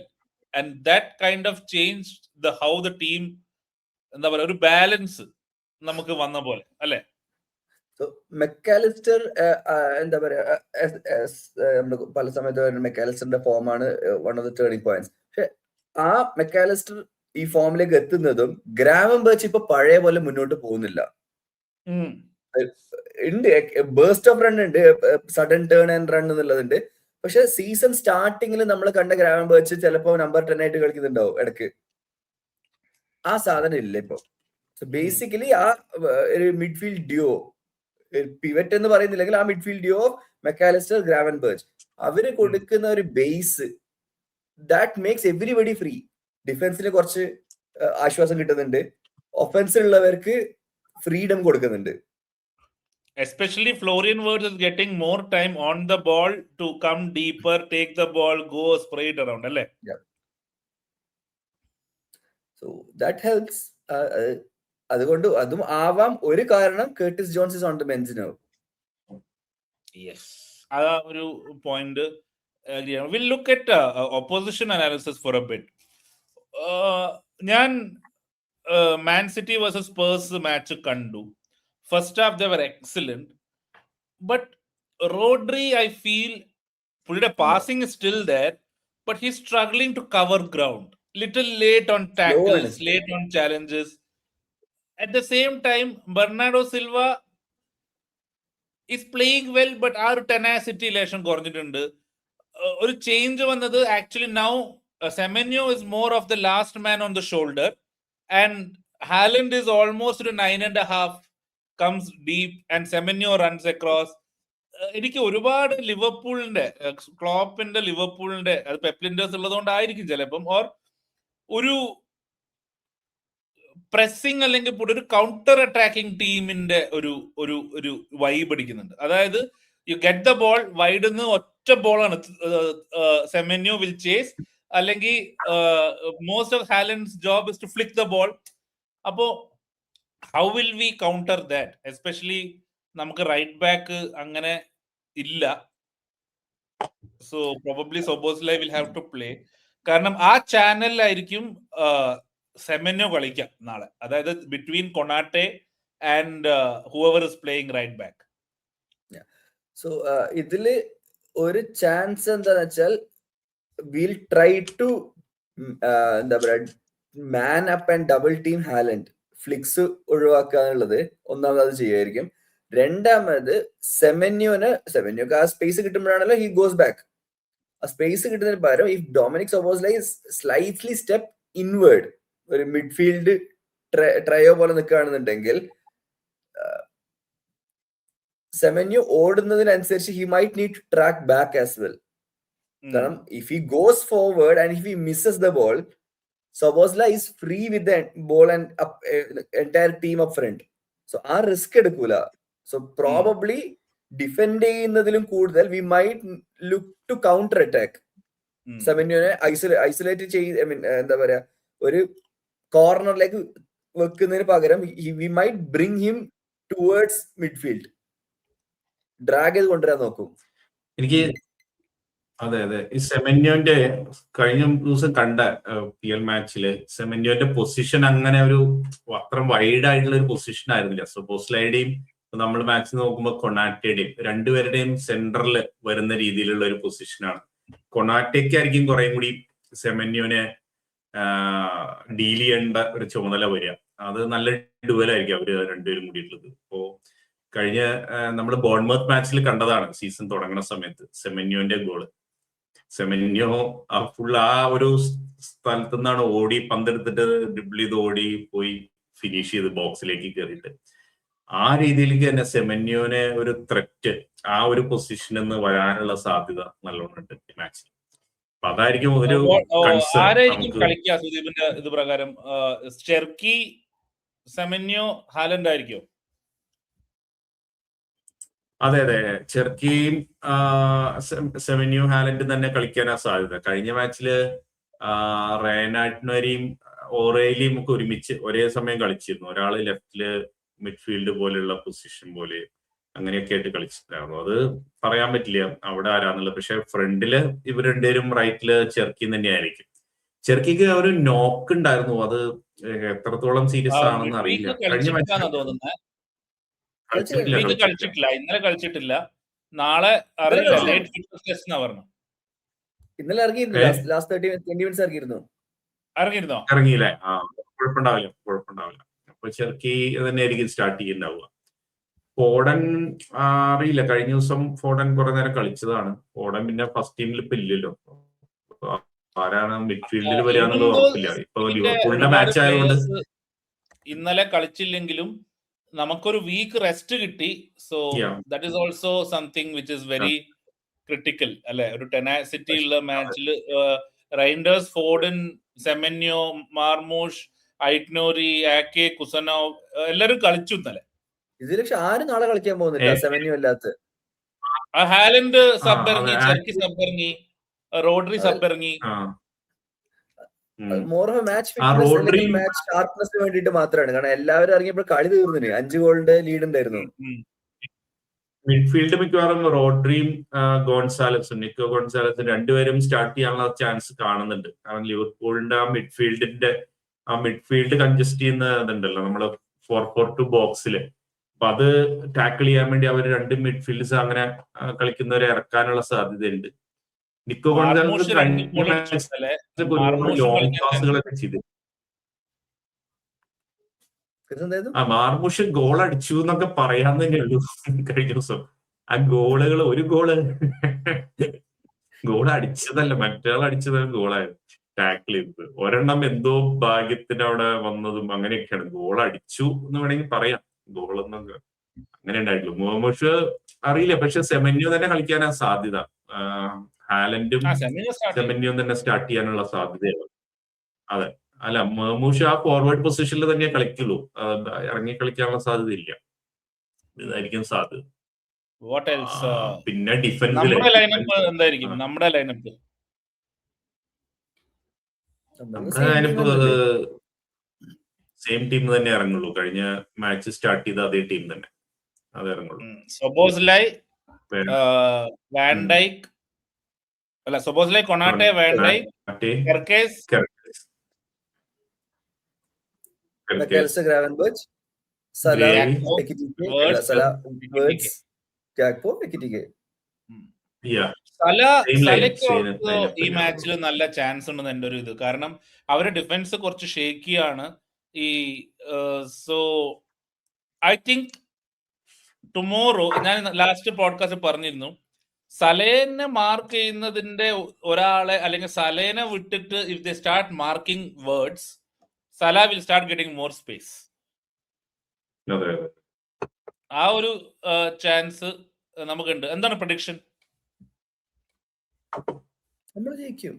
and that kind of change the how the team, എന്താ പറയുക, ഒരു ബാലൻസ് നമുക്ക് വന്ന പോലെ അല്ലെ. മെക്കാലിസ്റ്റർ എന്താ പറയാ, നമ്മള് പല സമയത്ത് മെക്കാലിസ്റ്ററിന്റെ ഫോമാണ് one of the turning points. പക്ഷെ ആ മെക്കാലിസ്റ്റർ ഈ ഫോമിലേക്ക് എത്തുന്നതും ഗ്രാവൻബെർച്ച് ഇപ്പൊ പഴയ പോലെ മുന്നോട്ട് പോകുന്നില്ല. ഉണ്ട്, ബേസ്റ്റ് ഓഫ് റൺ ഉണ്ട്, സഡൻ ടേൺ ആൻഡ് റൺ എന്നുള്ളതുണ്ട്. പക്ഷെ സീസൺ സ്റ്റാർട്ടിങ്ങിൽ നമ്മൾ കണ്ട ഗ്രാവൻബെർച്ച് ചിലപ്പോ നമ്പർ 10 ആയിട്ട് കളിക്കുന്നുണ്ടാവും ഇടയ്ക്ക്. ആ സാധനം ഇല്ല ഇപ്പൊ. ബേസിക്കലി ആ ഒരു മിഡ്ഫീൽഡ് ഡ്യുവോ, പിവറ്റ് എന്ന് പറയുന്നില്ലെങ്കിൽ ആ മിഡ്ഫീൽഡ് ഡ്യുവോ മെക്കാലിസ്റ്റർ ഗ്രാവൻബെർച്ച്, അവര് കൊടുക്കുന്ന ഒരു base that makes everybody free. ഡിഫൻസിന് കുറച്ച് ആശ്വാസം കിട്ടുന്നുണ്ട്, ഒഫൻസിലുള്ളവർക്ക് ഫ്രീഡം കൊടുക്കുന്നുണ്ട്. Especially Florian Wirtz is getting more time on the ball to come deeper, take the ball, go spray it around, alle. Yeah. So that helps. അതുകൊണ്ട് അതും ആവാം ഒരു കാരണം Curtis Jones is on the bench now. Yes, അതാ ഒരു point. We'll look at opposition analysis for a bit. ഞാൻ Man City versus Spurs match കണ്ടു. First half they were excellent, but Rodri, I feel പുള്ളിയുടെ passing is still there, but he's struggling to cover ground. Little late on tackles, late on challenges. At the same time, Bernardo Silva is playing well, but our tenacity ലേശം കുറഞ്ഞിട്ടുണ്ട്. ഒരു change വന്നത് actually now Semenyo is more of the last man on the shoulder, and Haaland is almost to 9.5, comes deep, and Semenyo runs across. എനിക്ക് ഒരുപാട് ലിവർപൂളിന്റെ, ക്ലോപ്പിന്റെ ലിവർപൂളിന്റെ, അത് പെപ്ലിൻഡേഴ്സ് ഉള്ളതുകൊണ്ടായിരിക്കും ചിലപ്പം, or ഒരു pressing അല്ലെങ്കിൽ ഒരു കൗണ്ടർ അറ്റാക്കിംഗ് ടീമിന്റെ ഒരു വൈബ് അടിക്കുന്നുണ്ട്. അതായത് you get the ball wide നിന്ന് ഒറ്റ ബോളാണ് സെമെന്യോ വിൽ ചേസ്, അല്ലെങ്കിൽ most of Haaland's job is to flick the ball. അപ്പോ how will we counter that? Especially നമുക്ക് റൈറ്റ് ബാക്ക് അങ്ങനെ ഇല്ല. So probably Szoboszlai will have to play. കാരണം ആ ചാനലിലായിരിക്കും സെമെന്യോ കളിക്കാം നാളെ, അതായത് between Konate and whoever is playing right back. So ഇതില് ഒരു ചാൻസ് എന്താന്ന് വെച്ചാൽ വിൽ ട്രൈ ടു എന്താ പറയാ man up and double team Haaland, flicks ഒഴിവാക്കുക എന്നുള്ളത് ഒന്നാമത് അത് ചെയ്യുമായിരിക്കും. രണ്ടാമത് സെമെന്യോക്ക് ആ സ്പേസ് കിട്ടുമ്പോഴാണല്ലോ ഹി ഗോസ് ബാക്ക്. ആ സ്പേസ് കിട്ടുന്നതിന് പകരം if Dominik Szoboszlai slightly step inward, ഒരു മിഡ്ഫീൽഡ് ട്രയോ പോലെ നിൽക്കുകയാണെന്നുണ്ടെങ്കിൽ സെമെന്യോ ഓടുന്നതിനനുസരിച്ച് he might need to track back as well. കാരണം if he goes forward and if he misses the ball, Szoboszlai is free with the ball and entire team up front. So ആ risk എടുക്കൂല. So probably defend ചെയ്യുന്നതിലും കൂടുതൽ we might look to counter attack. സെമെന്യോനെ isolate ചെയ്ത്, I mean എന്താ പറയാ, ഒരു കോർണറിലേക്ക് വെക്കുന്നതിന് പകരം we might bring him towards midfield, drag ചെയ്ത് കൊണ്ടുവരാൻ നോക്കും. എനിക്ക് അതെ ഈ സെമെന്യോന്റെ കഴിഞ്ഞ ദിവസം കണ്ട PL മാച്ചില് സെമെന്യോന്റെ പൊസിഷൻ അങ്ങനെ ഒരു അത്ര വൈഡ് ആയിട്ടുള്ള ഒരു പൊസിഷൻ ആയിരുന്നില്ല. സോബോസ്ലൈയുടെയും നമ്മൾ മാച്ച് നോക്കുമ്പോൾ കൊണാറ്റയുടെയും രണ്ടുപേരുടെയും സെന്ററിൽ വരുന്ന രീതിയിലുള്ള ഒരു പൊസിഷനാണ്. കൊണാറ്റയ്ക്കായിരിക്കും കുറെ കൂടി സെമെന്യോനെ ഡീൽ ചെയ്യേണ്ട ഒരു ചുമതല വരിക. അത് നല്ല ഡുവലായിരിക്കും അവര് രണ്ടുപേരും കൂടിയിട്ടുള്ളത്. അപ്പോ കഴിഞ്ഞ നമ്മൾ ബോൺമൗത്ത് മാച്ചിൽ കണ്ടതാണ് സീസൺ തുടങ്ങുന്ന സമയത്ത് സെമെന്യോന്റെ ഗോള്. സെമെന്യോ ഫുൾ ആ ഒരു സ്ഥലത്തു നിന്നാണ് ഓടി പന്തെടുത്തിട്ട് ഡ്രിബിൾ ചെയ്ത് ഓടി പോയി ഫിനിഷ് ചെയ്ത് ബോക്സിലേക്ക് കയറിയിട്ട്. ആ രീതിയിലേക്ക് തന്നെ സെമെന്യോനെ ഒരു ത്രെറ്റ് ആ ഒരു പൊസിഷനിൽ നിന്ന് വരാനുള്ള സാധ്യത നല്ലോണം ഉണ്ട് ഈ മാച്ചിൽ. അപ്പൊ അതായിരിക്കും ഒരു കളിക്കുക സുദീപിന്റെ ഇത് പ്രകാരം. സ്റ്റെർക്കി, സെമെന്യോ, ഹാലൻഡ് ആയിരിക്കും. അതെ ചെർക്കിയും സെമെന്യോ ഹാലൻഡും തന്നെ കളിക്കാനാ സാധ്യത. കഴിഞ്ഞ മാച്ചില് റയനാട്ടിനരെയും ഓറേലിയും ഒക്കെ ഒരുമിച്ച് ഒരേ സമയം കളിച്ചിരുന്നു. ഒരാള് ലെഫ്റ്റില് മിഡ്ഫീൽഡ് പോലെയുള്ള പൊസിഷൻ പോലെ, അങ്ങനെയൊക്കെ ആയിട്ട് കളിച്ചിട്ടുണ്ടായിരുന്നു. അത് പറയാൻ പറ്റില്ല അവിടെ ആരാന്നുള്ളത്. പക്ഷെ ഫ്രണ്ടില് ഇവർ രണ്ടുപേരും റൈറ്റില് ചെർക്കി തന്നെയായിരിക്കും. ചെർക്കിക്ക് ഒരു നോക്ക് ഉണ്ടായിരുന്നു. അത് എത്രത്തോളം സീരിയസ് ആണെന്ന് അറിയില്ല. കഴിഞ്ഞ കളിച്ചിട്ടില്ല മാച്ച് തോന്നുന്നത്. കളിച്ചിട്ടില്ല കളിച്ചിട്ടില്ല, ഇന്നലെ കളിച്ചിട്ടില്ല. നാളെ അറിയില്ല. ലേറ്റ് ഫിറ്റ്നസ് ടെസ്റ്റ് എന്നാ പറഞ്ഞു. ഇന്നലെ ഇറങ്ങിയിരുന്നു. Last 20 minutes ഇറങ്ങിയിരുന്നു. ഇറങ്ങിയിരുന്നോ? ഇറങ്ങിയില്ലേ? ആ, കുഴപ്പമുണ്ടാവില്ല. അപ്പൊ ചെർക്കി തന്നെയായിരിക്കും സ്റ്റാർട്ട് ചെയ്യുന്നുണ്ടാവുക. ഫോഡൻ അറിയില്ല. കഴിഞ്ഞ ദിവസം ഫോഡൻ കുറെ നേരം കളിച്ചതാണ്. ഫോഡൻ പിന്നെ ഫസ്റ്റ് ടീമിൽ ഇപ്പൊ ഇല്ലല്ലോ. ആരാണ് മിഡ്ഫീൽഡിൽ വരിക എന്നുള്ളത് ഉറപ്പില്ല. ഇപ്പൊ ലിവർപൂളിന്റെ മാച്ച് ആയതുകൊണ്ട് ഇന്നലെ കളിച്ചില്ലെങ്കിലും നമുക്കൊരു വീക്ക് റെസ്റ്റ് കിട്ടി. So that is also something which is very critical അല്ലെ? ഒരു ടെനാസിറ്റി ഉള്ള മാച്ചിൽ റൈൻഡേഴ്സ്, ഫോഡൻ, സെമന്യോ, മാർമൂഷ്, ഐറ്റ്നോറി, ആക്കെ, കുസനോവ് എല്ലാരും കളിച്ചു ഇന്നലെ. ഇതിൽ പക്ഷെ ആരും നാളെ കളിക്കാൻ പോകുന്നില്ല. സെമന്യോ അല്ലാത്ത ഹാലൻഡ് സബ് ഇറങ്ങി, ചെർക്കി സബ് ഇറങ്ങി, റോഡ്രി സബ് ഇറങ്ങി. മോർ ഓഫ് മാച്ച് ഫിറ്റ്നസ് അല്ലെങ്കിൽ മാച്ച് ഷാർപ്നെസ്സിന് വേണ്ടിയിട്ട് മാത്രമാണ്. കാരണം എല്ലാവരും ഇറങ്ങിയപ്പോൾ കളി തീർന്നിന്. 5 ഗോളിന്റെ ലീഡ് ഉണ്ടായിരുന്നു. മിഡ്ഫീൽഡ് മിക്കവാറും റോഡ്രിയും ഗോൺസാലസും, നിക്കോ ഗോൺസാലസും രണ്ടുപേരും സ്റ്റാർട്ട് ചെയ്യാനുള്ള ചാൻസ് കാണുന്നുണ്ട്. കാരണം ലിവർപൂളിന്റെ ആ മിഡ്ഫീൽഡ് കൺജസ്റ്റ് ചെയ്യുന്ന ഇതുണ്ടല്ലോ നമ്മള് 4-4-2 ബോക്സില്. അപ്പൊ അത് ടാക്കിൾ ചെയ്യാൻ വേണ്ടി അവർ രണ്ട് മിഡ്ഫീൽഡ്സ് അങ്ങനെ കളിക്കുന്നവരെ ഇറക്കാനുള്ള സാധ്യതയുണ്ട്. നിക്കോ ഗോൺസാലസ് ലോങ് പാസുകളൊക്കെ ചെയ്തു. മാർമുഷ് ഗോൾ അടിച്ചു എന്നൊക്കെ പറയാൻ തന്നെ ഉള്ളൂ. കഴിഞ്ഞ ദിവസം ആ ഗോളുകൾ ഒരു ഗോൾ അടിച്ചതല്ല, മറ്റേയാൾ അടിച്ചതാണ് ഗോളായത്. ടാക്കിൾ ചെയ്തത് ഒരെണ്ണം എന്തോ ഭാഗ്യത്തിന് അവിടെ വന്നതും അങ്ങനെയൊക്കെയാണ്. ഗോൾ അടിച്ചു എന്ന് വേണമെങ്കിൽ പറയാം. ഗോളൊന്നും അങ്ങനെ ഉണ്ടായിട്ടുള്ളൂ. മാർമുഷ് അറിയില്ല. പക്ഷെ സെമന്യോ തന്നെ കളിക്കാനാ സാധ്യത. ഹാലൻഡും സെമന്യോയും തന്നെ സ്റ്റാർട്ട് ചെയ്യാനുള്ള സാധ്യതയാണ്. അതെ, അല്ല മാർമുഷ് ആ ഫോർവേഡ് പൊസിഷനിൽ തന്നെ കളിക്കുള്ളൂ. ഇറങ്ങി കളിക്കാനുള്ള സാധ്യത ഇല്ല. ഇതായിരിക്കും സാധ്യത. പിന്നെ ഡിഫൻസിൽ നമ്മുടെ ലൈനപ്പ് സെയിം ടീം തന്നെ ഇറങ്ങുള്ളൂ. കഴിഞ്ഞ മാച്ച് സ്റ്റാർട്ട് ചെയ്ത അതേ ടീം തന്നെ അത് ഇറങ്ങുള്ളൂ. സൊബോസ്ലൈ, വാൻ ഡൈക്ക് അല്ല Szoboszlai, Konate, van Dijk, Kerkez, Gravenberch, Salah, Gakpo, Ekitike. ഈ മാച്ചിൽ നല്ല ചാൻസ് ഉണ്ടെന്ന് എന്റെ ഒരു ഇത്. കാരണം അവരുടെ ഡിഫൻസ് കുറച്ച് ഷേക്കിയാണ്. സോ ഐ തിങ്ക് ടുമോറോ, ഞാൻ ലാസ്റ്റ് പോഡ്കാസ്റ്റ് പറഞ്ഞിരുന്നു, സലേനെ മാർക്ക് ചെയ്യുന്നതിന്റെ ഒരാളെ അല്ലെങ്കിൽ സലേനെ വിട്ടിട്ട് if they start marking words, Salah will start getting more space. ആ ഒരു ചാൻസ് നമുക്കുണ്ട്. എന്താണ് പ്രഡിക്ഷൻ? നമ്മൾ ജയിക്കും.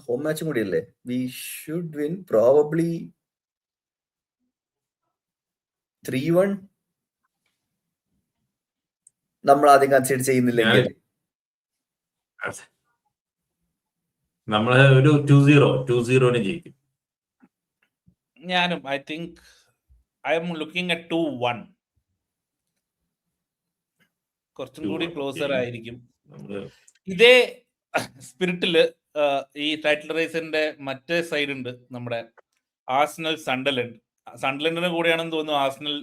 ഹോം മാച്ചും കൂടിയല്ലേ. We should win probably 3-1. നമ്മൾ ആദ്യം കൺസിഡർ ചെയ്യുന്നില്ലെങ്കിൽ നമ്മള് ഒരു 2-0 ജയിക്കും. ഞാനും I think I am looking at 2-1. കുറച്ചും കൂടി ക്ലോസർ ആയിരിക്കും. ഇതേ സ്പിരിറ്റില് ഈ ടൈറ്റിൽ റേസിന്റെ മറ്റേ സൈഡ് ഉണ്ട്, നമ്മുടെ ആർസണൽ സൺഡർലൻഡിന് കൂടെയാണെന്ന് തോന്നുന്നു ആർസണൽ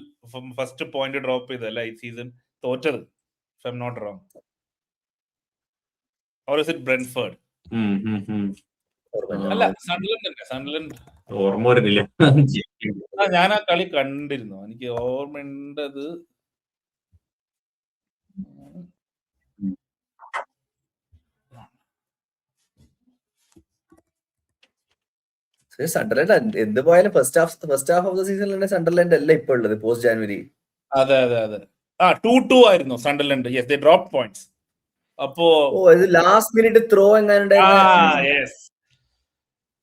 ഫസ്റ്റ് പോയിന്റ് ഡ്രോപ്പ് ചെയ്തല്ല ഈ സീസൺ, തോറ്റത്, if I'm not wrong. Or is it Brentford? അല്ല, സൺഡർലൻഡ് ഓർമ്മ വരുന്നില്ല. ഞാൻ ആ കളി കണ്ടിരുന്നു, എനിക്ക് ഓർമ്മയുണ്ടത്. സൺഡർലാൻഡ് എന്ത് പോയാലും ഫസ്റ്റ് ഹാഫ് ഓഫ് ദ സീസണിൽ സൺഡർലാൻഡ് അല്ല ഇപ്പൊ ഉള്ളത് പോസ്റ്റ് ജാനുവരി. അതെ 2-2 ആയിരുന്നു Sunderland. Yes, they drop points. അപ്പോ ലാസ്റ്റ് മിനിറ്റ് ത്രോ എങ്ങാനുണ്ടായിരുന്നു.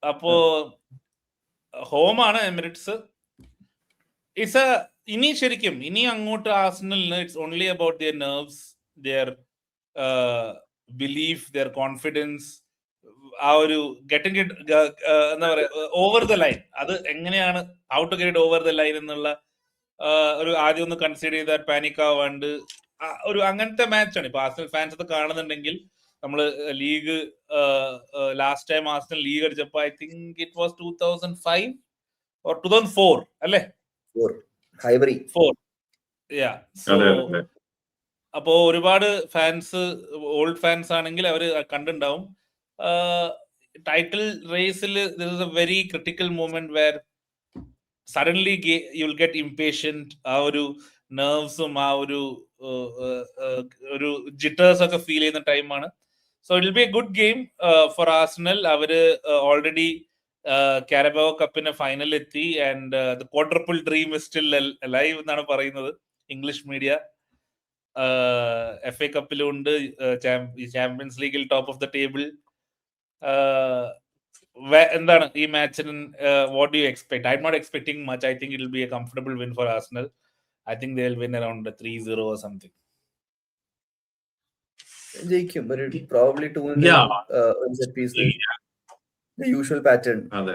അപ്പോ ഹോമാണ് എമിറേറ്റ്സ്. ഇനി അങ്ങോട്ട് ആർസണലിന് it's only about their nerves, their belief, their confidence. ആ ഒരു ഗെറ്റിംഗ് ഇറ്റ് എന്താ പറയാ ഓവർ ദ ലൈൻ, അത് എങ്ങനെയാണ് how to get it over the line എന്നുള്ള ഒരു ആദ്യം ഒന്ന് കൺസിഡർ ചെയ്താൽ പാനിക് ആവാണ്ട് ഒരു അങ്ങനത്തെ മാച്ചാണ്. ഇപ്പൊ ആർസണൽ ഫാൻസ് ഒക്കെ കാണുന്നുണ്ടെങ്കിൽ നമ്മള് league last time Arsenal league അടിച്ചപ്പോ I think it was 2005 or 2004 അല്ലേ? 4 സോ അപ്പോ ഒരുപാട് ഫാൻസ് ഓൾഡ് ഫാൻസ് ആണെങ്കിൽ അവര് കണ്ടുണ്ടാവും. ടൈറ്റിൽ റേസിൽ there is a very critical moment where suddenly you will get impatient. ആ ഒരു നെർവ്സും ആ ഒരു ജിറ്റേഴ്സ് ഒക്കെ ഫീൽ ചെയ്യുന്ന ടൈമാണ്. So it will be A good game four Arsenal. അവര് ഓൾറെഡി കാരബാവോ കപ്പിന്റെ ഫൈനൽ എത്തി and the quadruple dream is still alive എന്നാണ് പറയുന്നത് ഇംഗ്ലീഷ് മീഡിയ. FA കപ്പിലും ഉണ്ട്, ചാമ്പ്യൻസ് ലീഗിൽ ടോപ്പ് ഓഫ് ദ ടേബിൾ. എന്താണ് ഈ മാച്ചിന് what do you expect? I'm not expecting much. I think it will be a comfortable win for Arsenal. I think they'll win around 3-0 or something. ജയിക്കും. probably 2 set piece. The usual pattern. അതെ,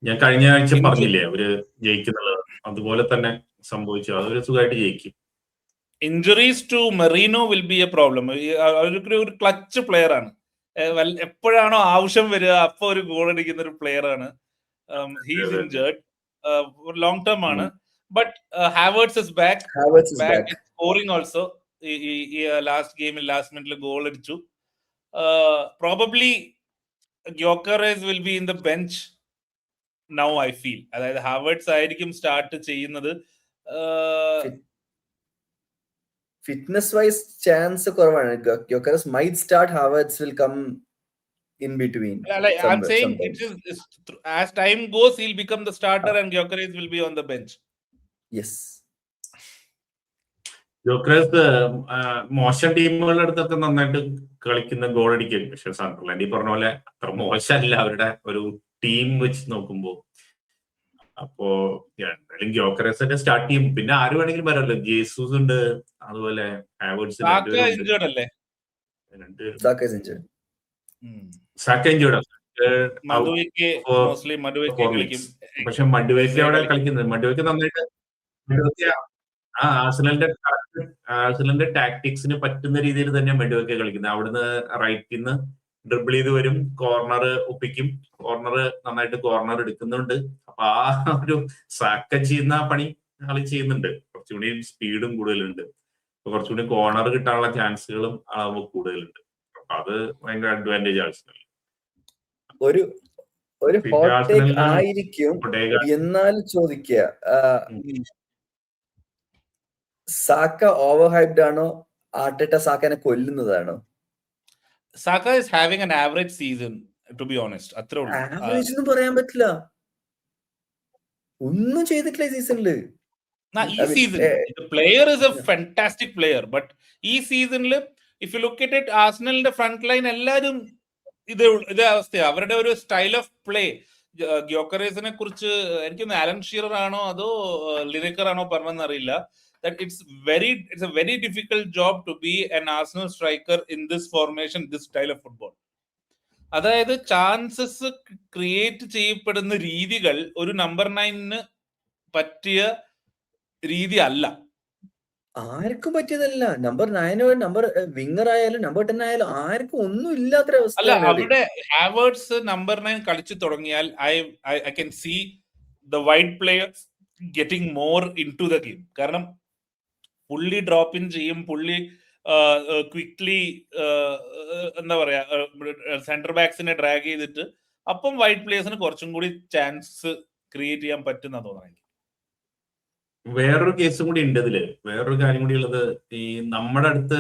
ഞാൻ കഴിഞ്ഞ ആഴ്ച പറഞ്ഞില്ലേ അവര് ജയിക്കുന്നത്, അതുപോലെ തന്നെ സംഭവിച്ചു. അതൊരു സുഖമായിട്ട് ജയിക്കും. Injuries to Merino will be a problem. ഒരു ക്ലച്ച് പ്ലെയർ ആണ്. എപ്പോഴാണോ ആവശ്യം വരിക അപ്പൊ ഒരു ഗോൾ അടിക്കുന്ന ഒരു പ്ലെയർ ആണ്. ഹീസ് ഇഞ്ചേർഡ്, ലോങ് ടേം ആണ്. But Havertz is back. Back scoring also. Last game in last minute goal അടിച്ചു. Probably Gyökeres will be in the bench now, I feel. അതായത് Havertz ആയിരിക്കും സ്റ്റാർട്ട് ചെയ്യുന്നത്. Fitness vice chance കുറവാണ്. Gyökeres might start, Havertz will come in between. I'm saying as time goes he'll become the starter and Gyökeres will be on the bench. Yes. ഗ്യോക്കറസ് മോശം ടീമുകളുടെ അടുത്തൊക്കെ നന്നായിട്ട് കളിക്കുന്ന goal അടിക്കും. പക്ഷെ സണ്ടർലാൻഡ് ഈ പറഞ്ഞ പോലെ അത്ര മോശമല്ല അവരുടെ ഒരു ടീം വെച്ച് നോക്കുമ്പോ. അപ്പോ എന്തായാലും ഗ്യോക്കറസ് ഒക്കെ സ്റ്റാർട്ട് ചെയ്യും. പിന്നെ ആര് വേണമെങ്കിലും വരാമല്ലോ. ജേസൂസ് ഉണ്ട്, അതുപോലെ ഹാവേർട്സ്. Saka injured. പക്ഷെ മഡുവേക്ക് അവിടെ കളിക്കുന്നത്. മഡുവേക്ക് നന്നായിട്ട് ആർസണലിന്റെ ടാക്ടിക്സിന് പറ്റുന്ന രീതിയിൽ തന്നെ മെഡുവൊക്കെ കളിക്കുന്നത്. അവിടുന്ന് റൈറ്റിൽ നിന്ന് ഡ്രിബിൾ ചെയ്ത് വരും, കോർണർ ഒപ്പിക്കും, കോർണർ നന്നായിട്ട് കോർണർ എടുക്കുന്നുണ്ട്. അപ്പൊ ആ ഒരു സാക്ക ചെയ്യുന്ന പണി കളി ചെയ്യുന്നുണ്ട്. കുറച്ചുകൂടി സ്പീഡും കൂടുതലുണ്ട്, കുറച്ചുകൂടി കോർണർ കിട്ടാനുള്ള ചാൻസുകളും കൂടുതലുണ്ട്. അപ്പൊ അത് ഭയങ്കര അഡ്വാൻറ്റേജ് ആർസണൽ. ഒരു ഹോട്ട് ടേക്ക് ആയിരിക്കും. എന്നാൽ ചോദിക്കുക, സാക്ക ഓവർ ഹൈപ്ഡ് ആണോ, ആർട്ടേറ്റ സാക്കനെ കൊല്ലുന്നതാണോ? Saka is having an average season, to be honest. അത്രേ ഉള്ളൂ. ആവറേജ് ഒന്നും പറയാൻ പറ്റില്ല. ഒന്നും ചെയ്തിട്ടില്ല ഈ സീസണില്. ഈ season the player is a fantastic player, but ഈ സീസണില് if you look at it, ആർസണലിന്റെ ഫ്രണ്ട് ലൈൻ എല്ലാരും ഇതേ അവസ്ഥയാണ്. അവരുടെ ഒരു സ്റ്റൈൽ ഓഫ് പ്ലേ. ഗ്യോക്കറേസിനെ കുറിച്ച് എനിക്കൊന്ന് അലൻ ഷീറർ ആണോ അതോ ലിനക്കർ ആണോ പറഞ്ഞെന്ന് അറിയില്ല. That it's a very difficult job to be an Arsenal striker in this formation, this style of football. അതായത് ചാൻസസ് ക്രിയേറ്റ് ചെയ്യപ്പെടുന്ന രീതികൾ ഒരു നമ്പർ 9 പറ്റിയ രീതി അല്ല. ആർക്കും പറ്റിയതല്ല. നമ്പർ 9 നമ്പർ വിങ്ങർ ആയാലും നമ്പർ 10 ആയാലും ആർക്കും ഒന്നും ഇല്ലാത്തൊരവസ്ഥ. അല്ല, അവിടെ ഹാവേർട്സ് നമ്പർ 9 കളിച്ചു തുടങ്ങിയാൽ I can see the wide players getting more into the game. കാരണം പുള്ളി ഡ്രോപ്പ് ഇൻ ചെയ്യും, പുള്ളി ക്വിക്ലി എന്താ പറയാ സെന്റർ ബാക്സിനെ ഡ്രാഗ് ചെയ്തിട്ട് അപ്പം വൈഡ് പ്ലേയേഴ്സിന് കുറച്ചും കൂടി ചാൻസ് ക്രിയേറ്റ് ചെയ്യാൻ പറ്റുന്ന തോന്നുന്നു. വേറൊരു കേസും കൂടി ഉണ്ട് ഇതില്. വേറൊരു കാര്യം കൂടി ഉള്ളത്, ഈ നമ്മുടെ അടുത്ത്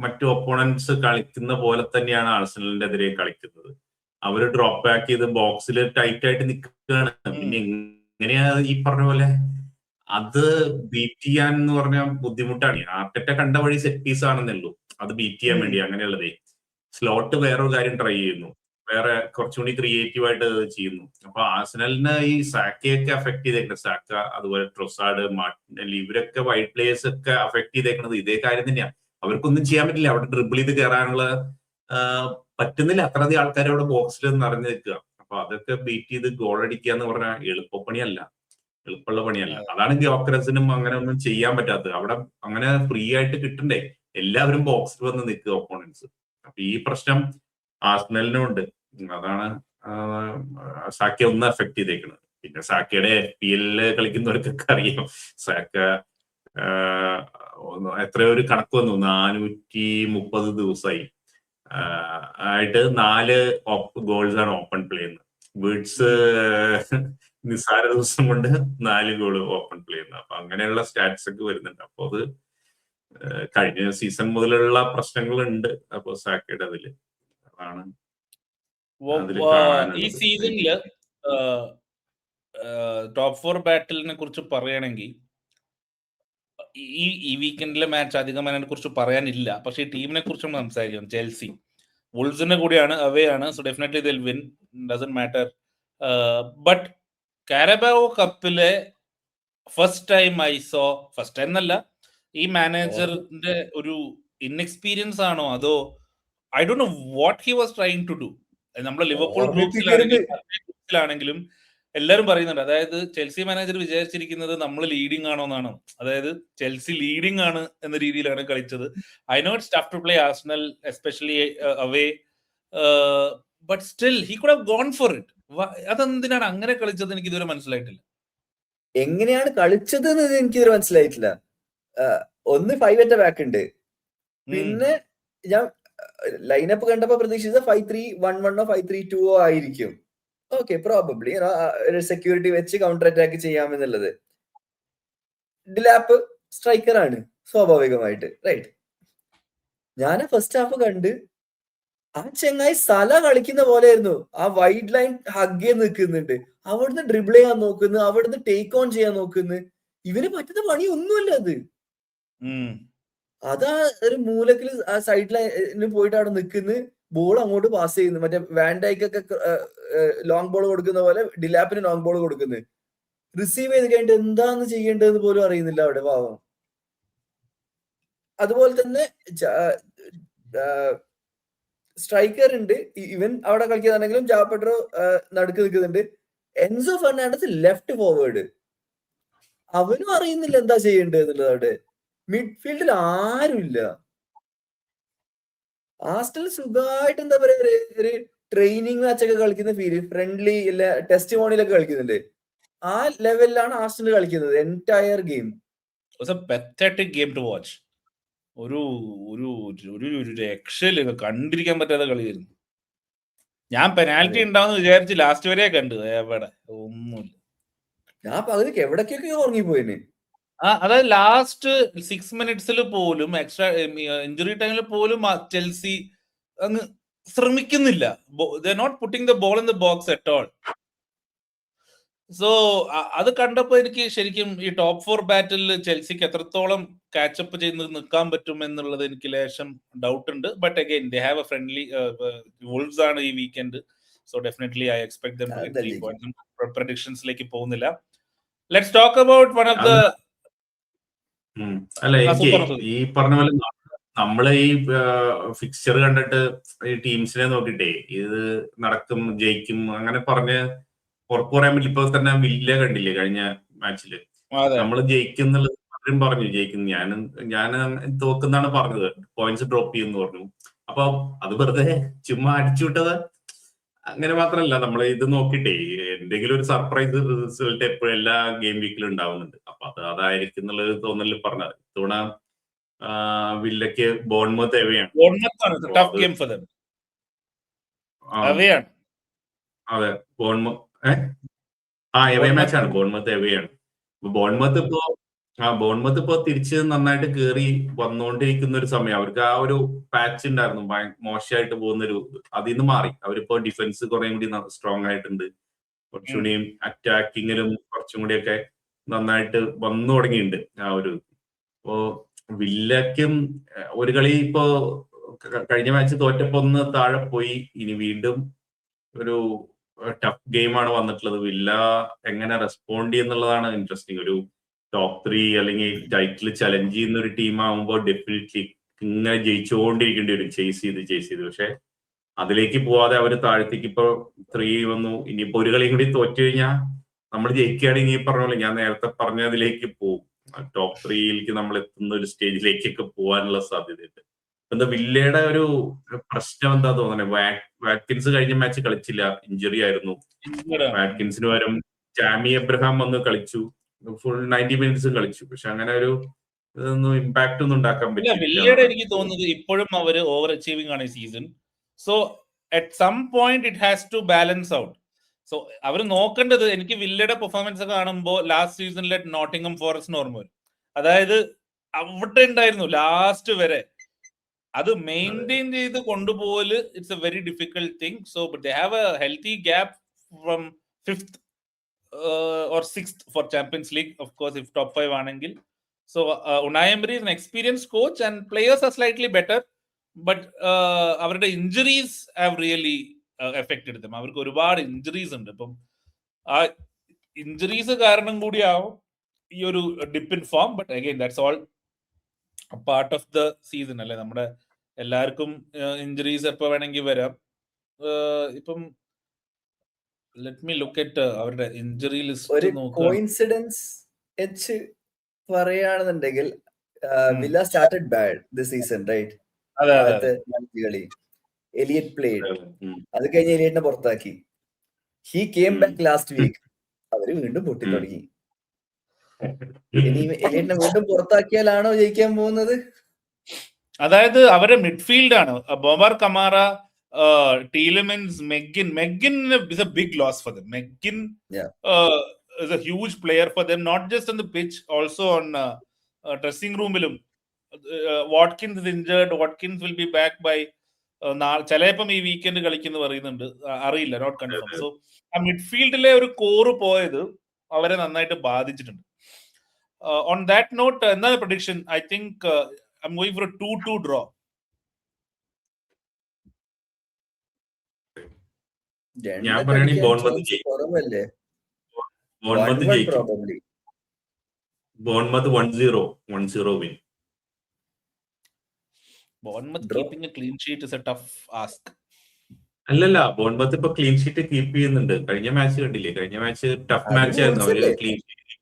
മറ്റു ഒപ്പോണൻസ് കളിക്കുന്ന പോലെ തന്നെയാണ് ആർസണലിന്റെ എതിരെ കളിക്കുന്നത്. അവര് ഡ്രോപ്പ് ബാക്ക് ചെയ്ത് ബോക്സിൽ ടൈറ്റ് ആയിട്ട് നിൽക്കുകയാണ്. പിന്നെ എങ്ങനെയാ ഈ പറഞ്ഞ പോലെ അത് ബീറ്റ് ചെയ്യാൻ എന്ന് പറഞ്ഞാൽ ബുദ്ധിമുട്ടാണ്. ആർട്ടറ്റ കണ്ട വഴി സെറ്റ് പീസ് ആണെന്നുള്ളൂ, അത് ബീറ്റ് ചെയ്യാൻ വേണ്ടി. അങ്ങനെയുള്ളതേ സ്ലോട്ട് വേറൊരു കാര്യം ട്രൈ ചെയ്യുന്നു, വേറെ കുറച്ചുകൂടി ക്രിയേറ്റീവ് ആയിട്ട് ചെയ്യുന്നു. അപ്പൊ ആർസണലിന് ഈ സാക്കയൊക്കെ അഫക്ട് ചെയ്തേക്കുന്നത്, സാക്ക അതുപോലെ ട്രൊസാർഡ്, മാർട്ടിനെല്ലി, ഇവരൊക്കെ വൈഡ് പ്ലേയേഴ്സ് ഒക്കെ അഫക്ട് ചെയ്തേക്കുന്നത് ഇതേ കാര്യം തന്നെയാണ്. അവർക്കൊന്നും ചെയ്യാൻ പറ്റില്ല. അവിടെ ഡ്രിബിൾ ചെയ്ത് കയറാനുള്ള പറ്റുന്നില്ല. അത്രയധികം ആൾക്കാർ അവിടെ ബോക്സിൽ നിറഞ്ഞു നിൽക്കുക. അപ്പൊ അതൊക്കെ ബീറ്റ് ചെയ്ത് ഗോൾ അടിക്കുക എന്ന് പറഞ്ഞാൽ എളുപ്പപ്പണിയല്ല. എളുപ്പമുള്ള പണിയല്ല. അതാണ് ഗ്യോക്കറസിനും അങ്ങനെ ഒന്നും ചെയ്യാൻ പറ്റാത്തത്. അവിടെ അങ്ങനെ ഫ്രീ ആയിട്ട് കിട്ടണ്ടേ, എല്ലാവരും ബോക്സിൽ വന്ന് നിൽക്കുക ഓപ്പോണൻസ്. അപ്പൊ ഈ പ്രശ്നം ആർസണലിനും ഉണ്ട്. അതാണ് സാക്ക ഒന്ന് എഫക്ട് ചെയ്തേക്കുന്നത്. പിന്നെ സാക്കയുടെ FPL കളിക്കുന്നവർക്കൊക്കെ അറിയാം, സാക്ക എത്രയോ ഒരു കണക്ക് വന്നു, 430 ദിവസമായി ആയിട്ട് 4 ഗോൾസ് ആണ് ഓപ്പൺ പ്ലേ ചെയ്യുന്നത്. ബീഡ്സ് നിസ്സാര ദിവസം കൊണ്ട് 4 ഗോള് ഓപ്പൺ പ്ലേ ചെയ്യുന്നത്. അപ്പൊ അങ്ങനെയുള്ള സ്റ്റാറ്റ്സ് ഒക്കെ വരുന്നുണ്ട്. അപ്പൊ അത് കഴിഞ്ഞ സീസൺ മുതലുള്ള പ്രശ്നങ്ങളുണ്ട്. അപ്പൊ സാക്കയുടെ അതില് അതാണ് ഈ സീസണില് ടോപ്പ് 4 ബാറ്റിലിനെ കുറിച്ച് പറയുകയാണെങ്കിൽ ഈ വീക്കെൻഡിലെ മാച്ച് അധികം അതിനെ കുറിച്ച് പറയാനില്ല. പക്ഷെ ഈ ടീമിനെ കുറിച്ച് നമ്മൾ സംസാരിക്കണം. ചെൽസി വുൾസിന്റെ കൂടിയാണ്, അവേ ആണ്. So definitely they'll win, doesn't matter. But Carabao കപ്പിലെ ഫസ്റ്റ് ടൈം എന്നല്ല, ഈ മാനേജറിന്റെ ഒരു ഇൻഎക്സ്പീരിയൻസ് ആണോ അതോ I don't know what he was trying to do. നമ്മുടെ ലിവർപൂൾ ഗ്രൂപ്പിലാണെങ്കിലും എല്ലാവരും പറയുന്നുണ്ട്, അതായത് ചെൽസി മാനേജർ വിചാരിച്ചിരിക്കുന്നത് നമ്മൾ ലീഡിംഗ് ആണോ എന്നാണ്. അതായത് ചെൽസി ലീഡിംഗ് ആണ് എന്ന രീതിയിലാണ് കളിച്ചത്. I know it's tough to play Arsenal especially away, but still he could have gone for it. അതെന്തിനാണ് അങ്ങനെ കളിച്ചത് എനിക്ക് ഇതുവരെ മനസ്സിലായിട്ടില്ല. എങ്ങനെയാണ് കളിച്ചത് എന്ന് എനിക്ക് ഇതുവരെ മനസ്സിലായിട്ടില്ല. ഒന്ന് 5 അറ്റ് ബാക്ക് ഉണ്ട്, പിന്നെ ഞാൻ ലൈനപ്പ് കണ്ടപ്പോ പ്രതീക്ഷിച്ചത് 5-3-1-1 5-3-2 ആയിരിക്കും. ഓക്കെ, പ്രോബബ്ലി സെക്യൂരിറ്റി വെച്ച് കൗണ്ടർ അറ്റാക്ക് ചെയ്യാമെന്നുള്ളത്. ഡിലാപ്പ് സ്ട്രൈക്കർ ആണ് സ്വാഭാവികമായിട്ട്, റൈറ്റ്. ഞാൻ ഫസ്റ്റ് ഹാഫ് കണ്ട് ആ ചെങ്ങായി സല കളിക്കുന്ന പോലെയായിരുന്നു. ആ വൈഡ് ലൈൻ ഹഗ് ചെയ്ത് നിൽക്കുന്നുണ്ട്, അവിടുന്ന് ഡ്രിബിൾ ചെയ്യാൻ നോക്കുന്നു, അവിടുന്ന് ടേക്ക് ഓൺ ചെയ്യാൻ നോക്കുന്നു. ഇവന് പറ്റുന്ന പണിയൊന്നുമല്ല അത്. അതാ ഒരു മൂലക്കിൽ ആ സൈഡ് ലൈനിൽ പോയിട്ട് അവിടെ നിൽക്കുന്നു, ബോൾ അങ്ങോട്ട് പാസ് ചെയ്യുന്നു. മറ്റേ വാൻഡൈക്കൊക്കെ ലോങ് ബോൾ കൊടുക്കുന്ന പോലെ ഡിലാപ്പിന് ലോങ് ബോൾ കൊടുക്കുന്നു. റിസീവ് ചെയ്ത് കഴിഞ്ഞിട്ട് എന്താന്ന് ചെയ്യേണ്ടതെന്ന് പോലും അറിയുന്നില്ല അവിടെ, പാവം. അതുപോലെ തന്നെ സ്ട്രൈക്കർ ഉണ്ട്, ഇവൻ അവിടെ കളിക്കുന്നുണ്ടെങ്കിലും ജാ പെഡ്രോ നടുക്ക് നിൽക്കുന്നുണ്ട്. എൻസോ ഫെർണാണ്ടസ് ലെഫ്റ്റ് ഫോർവേഡ്, അവനും അറിയുന്നില്ല എന്താ ചെയ്യേണ്ടത് എന്നുള്ളത്. അവിടെ മിഡ്ഫീൽഡിൽ ആരുമില്ല. ആർസണൽ സുഖമായിട്ട് എന്താ പറയാ ഒരു ട്രെയിനിങ് മാച്ചൊക്കെ കളിക്കുന്ന ഫീല്, ഫ്രണ്ട്ലി ഇല്ല ടെസ്റ്റ് മോണിലൊക്കെ കളിക്കുന്നുണ്ട്. ആ ലെവലിലാണ് ആർസണൽ കളിക്കുന്നത് entire game. pathetic game to watch. ഒരു ഒരു ഒരു രക്ഷയില്ല, കണ്ടിരിക്കാൻ പറ്റാത്ത കളിയായിരുന്നു. ഞാൻ പെനാൽറ്റി ഉണ്ടാവുന്ന വിചാരിച്ച് ലാസ്റ്റ് വരെ കണ്ടു, എവിടെ ഒന്നുമില്ല. ഞാൻ പകുതിക്ക് എവിടേക്കൊക്കെ ഉറങ്ങിപ്പോയിന്. അതായത് ലാസ്റ്റ് 6 മിനിറ്റ്സിൽ പോലും, എക്സ്ട്രാ ഇഞ്ചുറി ടൈമിൽ പോലും ചെൽസി അങ്ങ് ശ്രമിക്കുന്നില്ല. They are not putting the ball in the box at all. So അത് കണ്ടപ്പോ എനിക്ക് ശരിക്കും ഈ ടോപ്പ് 4 ബാറ്റിൽ ചെൽസിക്ക് എത്രത്തോളം കാച്ചപ്പ് ചെയ്ത് നിൽക്കാൻ പറ്റും എന്നുള്ളത് എനിക്ക് ലേശം ഡൗട്ട് ഉണ്ട്. But again they have a friendly Wolves ആണ് ഈ weekend. So definitely I expect them to get 3 points. പ്രഡിക്ഷൻസിലേക്ക് പോകുന്നില്ല. Let's talk about one of the അല്ല, എനിക്ക് ഈ പറഞ്ഞ പോലെ നമ്മള് ഈ ഫിക്സ്ചർ കണ്ടിട്ട് ഈ ടീംസിനെ നോക്കിട്ടേ ഇത് നടക്കും ജയിക്കും അങ്ങനെ പറഞ്ഞ് ഉറപ്പ് പറയാൻ പറ്റില്ല. ഇപ്പൊ തന്നെ വില്ല കണ്ടില്ലേ കഴിഞ്ഞ മാച്ചില്, നമ്മള് ജയിക്കുന്നുള്ളത് പലരും പറഞ്ഞു ജയിക്കും, ഞാൻ തോക്കുന്നാണ് പറഞ്ഞത്, പോയിന്റ്സ് ഡ്രോപ്പ് ചെയ്യുമെന്ന് പറഞ്ഞു. അപ്പൊ അത് വെറുതെ ചുമ്മാ അടിച്ചുവിട്ടത്. അങ്ങനെ മാത്രമല്ല, നമ്മൾ ഇത് നോക്കിട്ടേ എന്തെങ്കിലും ഒരു സർപ്രൈസ് റിസൾട്ട് എപ്പോഴും എല്ലാ ഗെയിം വീക്കിലും ഉണ്ടാവുന്നുണ്ട്. അപ്പൊ അതായിരിക്കും എന്നുള്ളത് തോന്നലിൽ പറഞ്ഞത്. ഇത്തവണ വില്ലയ്ക്ക് ബോൺമത്ത് എവയാണ്. അതെ, എവേ മാച്ചാണ്, ബോൺമത്ത് എവയാണ്. ബോൺമത്ത് ഇപ്പോ തിരിച്ച് നന്നായിട്ട് കേറി വന്നുകൊണ്ടിരിക്കുന്ന ഒരു സമയം. അവർക്ക് ആ ഒരു പാച്ച് ഉണ്ടായിരുന്നു, മോശമായിട്ട് പോകുന്നൊരു, അതിൽ നിന്ന് മാറി. അവരിപ്പോ ഡിഫൻസ് കുറേ കൂടി സ്ട്രോങ് ആയിട്ടുണ്ട്, കുറച്ചുകൂടി അറ്റാക്കിങ്ങിലും കുറച്ചും കൂടിയൊക്കെ നന്നായിട്ട് വന്നു തുടങ്ങിയിട്ടുണ്ട് ആ ഒരു. ഇപ്പോ വില്ലയ്ക്കും ഒരു കളി ഇപ്പോ കഴിഞ്ഞ മാച്ച് തോറ്റപ്പോ ഒന്ന് താഴെ പോയി, ഇനി വീണ്ടും ഒരു ടഫ് ഗെയിമാണ് വന്നിട്ടുള്ളത്. വില്ല എങ്ങനെ റെസ്പോണ്ട് ചെയ്യുന്നുള്ളതാണ് ഇൻട്രസ്റ്റിംഗ്. ഒരു ടോപ്പ് 3 അല്ലെങ്കിൽ ടൈറ്റിൽ ചലഞ്ച് ചെയ്യുന്ന ഒരു ടീം ആകുമ്പോൾ ഡെഫിനറ്റ്ലി ഇങ്ങനെ ജയിച്ചുകൊണ്ടിരിക്കേണ്ടി വരും, ചേസ് ചെയ്ത്. പക്ഷെ അതിലേക്ക് പോവാതെ അവര് താഴത്തേക്ക് ഇപ്പൊ 3 വന്നു. ഇനിയിപ്പോ ഒരു കളിയും കൂടി തോറ്റു കഴിഞ്ഞാൽ നമ്മൾ ജയിക്കുകയാണെങ്കിൽ ഈ പറഞ്ഞ പോലെ ഞാൻ നേരത്തെ പറഞ്ഞതിലേക്ക് പോകും. ടോപ്പ് 3യിലേക്ക് നമ്മൾ എത്തുന്ന ഒരു സ്റ്റേജിലേക്കൊക്കെ പോകാനുള്ള സാധ്യതയുണ്ട്. എന്താ വില്ലയുടെ ഒരു പ്രശ്നം എന്താ തോന്നുന്നത്? വാറ്റ്കിൻസ് കഴിഞ്ഞ മാച്ച് കളിച്ചില്ല, ഇഞ്ചുറി ആയിരുന്നു. വാറ്റ്കിൻസിന് പകരം ജാമി എബ്രഹാം വന്ന് കളിച്ചു, ഫുൾ 90 മിനിറ്റ്സും കളിച്ചു. പക്ഷെ അങ്ങനെ ഒരു ഇതൊന്നും ഇമ്പാക്ട് ഒന്നും ഉണ്ടാക്കാൻ വില്ലയുടെ പറ്റില്ല. എനിക്ക് തോന്നുന്നത് ഇപ്പോഴും അവര് ഓവർ അച്ചീവിംഗ് ആണ് ഈ season. So at some point it has to balance out. So അവർ നോക്കേണ്ടത്, എനിക്ക് വില്ലയുടെ പെർഫോമൻസ് കാണുമ്പോൾ ലാസ്റ്റ് സീസണിലെ നോട്ടിംഗം ഫോറസ്റ്റിന് ഓർമ്മ വരും. അതായത് അവിടെ ഉണ്ടായിരുന്നു ലാസ്റ്റ് വരെ. അത് മെയിൻറ്റെയിൻ ചെയ്ത് കൊണ്ടുപോകല് it's a very difficult thing. So but they have a healthy gap from 5th or 6th for Champions League, of course, if top 5 ആണെങ്കിൽ. So Unai Emery is an experienced coach and players are slightly better, but അവരുടെ injuries have really affected them. അവർക്ക് ഒരുപാട് injuries ഉണ്ട്. ഇപ്പം ആ injuries കാരണം കൂടിയാവും ഈ ഒരു dip in form. But again that's all part of the season അല്ലേ. നമ്മുടെ എല്ലാവർക്കും ഇഞ്ചുറീസ് എപ്പോ വേണമെങ്കിൽ വരാം. ഇപ്പം ലെറ്റ് മീ ലുക്ക് അറ്റ് അവരുടെ ഇഞ്ചുറി ലിസ്റ്റ് ഒരു നോക്കുക. കോയിൻസിഡൻസ് വെച്ച് പറയുകയാണെന്നുണ്ടെങ്കിൽ Villa started bad this season, right? ആദ്യത്തെ 5 കളി എലിയറ്റ് പ്ലേഡ്, അത് കഴിഞ്ഞ് എലിയറ്റിനെ പുറത്താക്കി. He came back last week, അവര് വീണ്ടും പൊട്ടി തുടങ്ങി. ഇനി എലിയറ്റിനെ വീണ്ടും പുറത്താക്കിയാലാണോ ജയിക്കാൻ പോകുന്നത്? അതായത് അവരുടെ മിഡ്ഫീൽഡ് ആണ് ബോമർ Kamara, Tielemans, Meggin is a big loss for them. Meggin is a huge player for them, not just on the pitch, also on dressing room. Watkins is injured. Watkins will be back by ചിലപ്പം ഈ weekend കളിക്കുന്നു പറയുന്നുണ്ട്, അറിയില്ല, not confirm. So ആ മിഡ്ഫീൽഡിലെ ഒരു core പോയത് അവരെ നന്നായിട്ട് ബാധിച്ചിട്ടുണ്ട്. ഓൺ ദാറ്റ് നോട്ട്, എന്താണ് prediction? I think I am going for A 2-2 draw. ഞാൻ പറയുകയാണെങ്കിൽ ബോൺമത്ത് ജയിക്കും. ബോൺമത്ത് 1-0 win. Bournemouth keeping a clean sheet is a tough ask. അല്ലല്ല, ബോൺമത്ത് ഇപ്പൊ ക്ലീൻ ഷീറ്റ് കീപ്പ് ചെയ്യുന്നുണ്ട്. കഴിഞ്ഞ മാച്ച് കണ്ടില്ലേ? കഴിഞ്ഞ മാച്ച് ടഫ് മാച്ച് ആയിരുന്നു. അവര് ക്ലീൻ ഷീറ്റ്.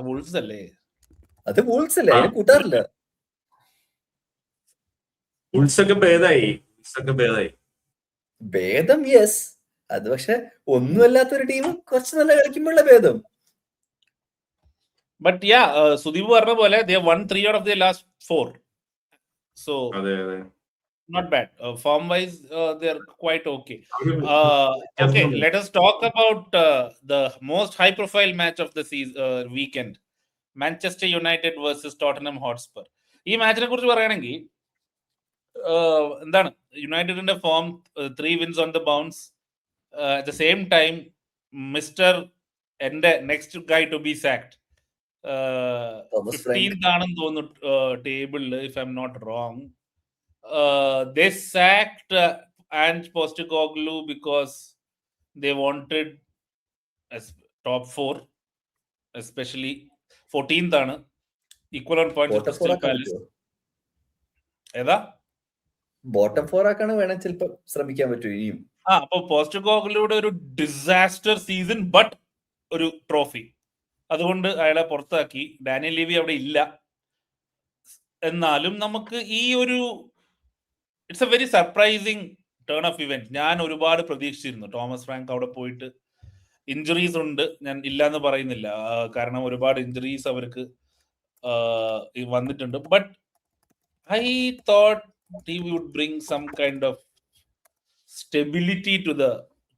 വൂൾസ് അല്ലേ? അത് വൂൾസ് അല്ലേ? അതിനെ കൂട്ടാറില്ല. വൂൾസ് ഒക്കെ ഭേദായി. ഭേദം യെസ്, അത് പക്ഷെ ഒന്നുമല്ലാത്തൊരു ടീം കുറച്ച് നല്ല കളിക്കുമ്പോഴുള്ള ഭേദം. ബട്ട് യാ, സുദീപ് പറഞ്ഞ പോലെ they won 3 out of their last 4. So not bad. Form wise they are quite okay. Okay, let us talk about the most high profile match of the weekend. Manchester United versus Tottenham Hotspur. ഈ മാച്ചിനെ കുറിച്ച് പറയുകയാണെങ്കിൽ എന്താണ് യുണൈറ്റഡിന്റെ form? 3 wins on the bounce. At the same time, Mr. എന്റെ next guy to be sacked 15th ആണെന്ന് തോന്നുന്നു ടേബിളിൽ, if I'm not wrong. They sacked Ange Postecoglou because they wanted top 4, especially 14th ആണ്, equal on points with Crystal Palace. ഏതാ bottom 4 ആക്കാണ് വേണം ചിലപ്പോൾ ശ്രമിക്കാൻ പറ്റും ഇനിയും. അപ്പൊ പോസ്റ്റ്കോഗ്ലൂടെ ഒരു ഡിസാസ്റ്റർ സീസൺ ബട്ട് ഒരു ട്രോഫി, അതുകൊണ്ട് അയാളെ പുറത്താക്കി. ഡാനിയൽ ലിവി അവിടെ ഇല്ല. എന്നാലും നമുക്ക് ഈ ഒരു it's a very surprising turn of event. ഞാൻ ഒരുപാട് പ്രതീക്ഷിച്ചിരുന്നു തോമസ് ഫ്രാങ്ക് അവിടെ പോയിട്ട്. ഇഞ്ചുറീസ് ഉണ്ട്, ഞാൻ ഇല്ലാന്ന് പറയുന്നില്ല, കാരണം ഒരുപാട് ഇഞ്ചുറീസ് അവർക്ക് വന്നിട്ടുണ്ട്. But I thought he would bring some kind of stability to the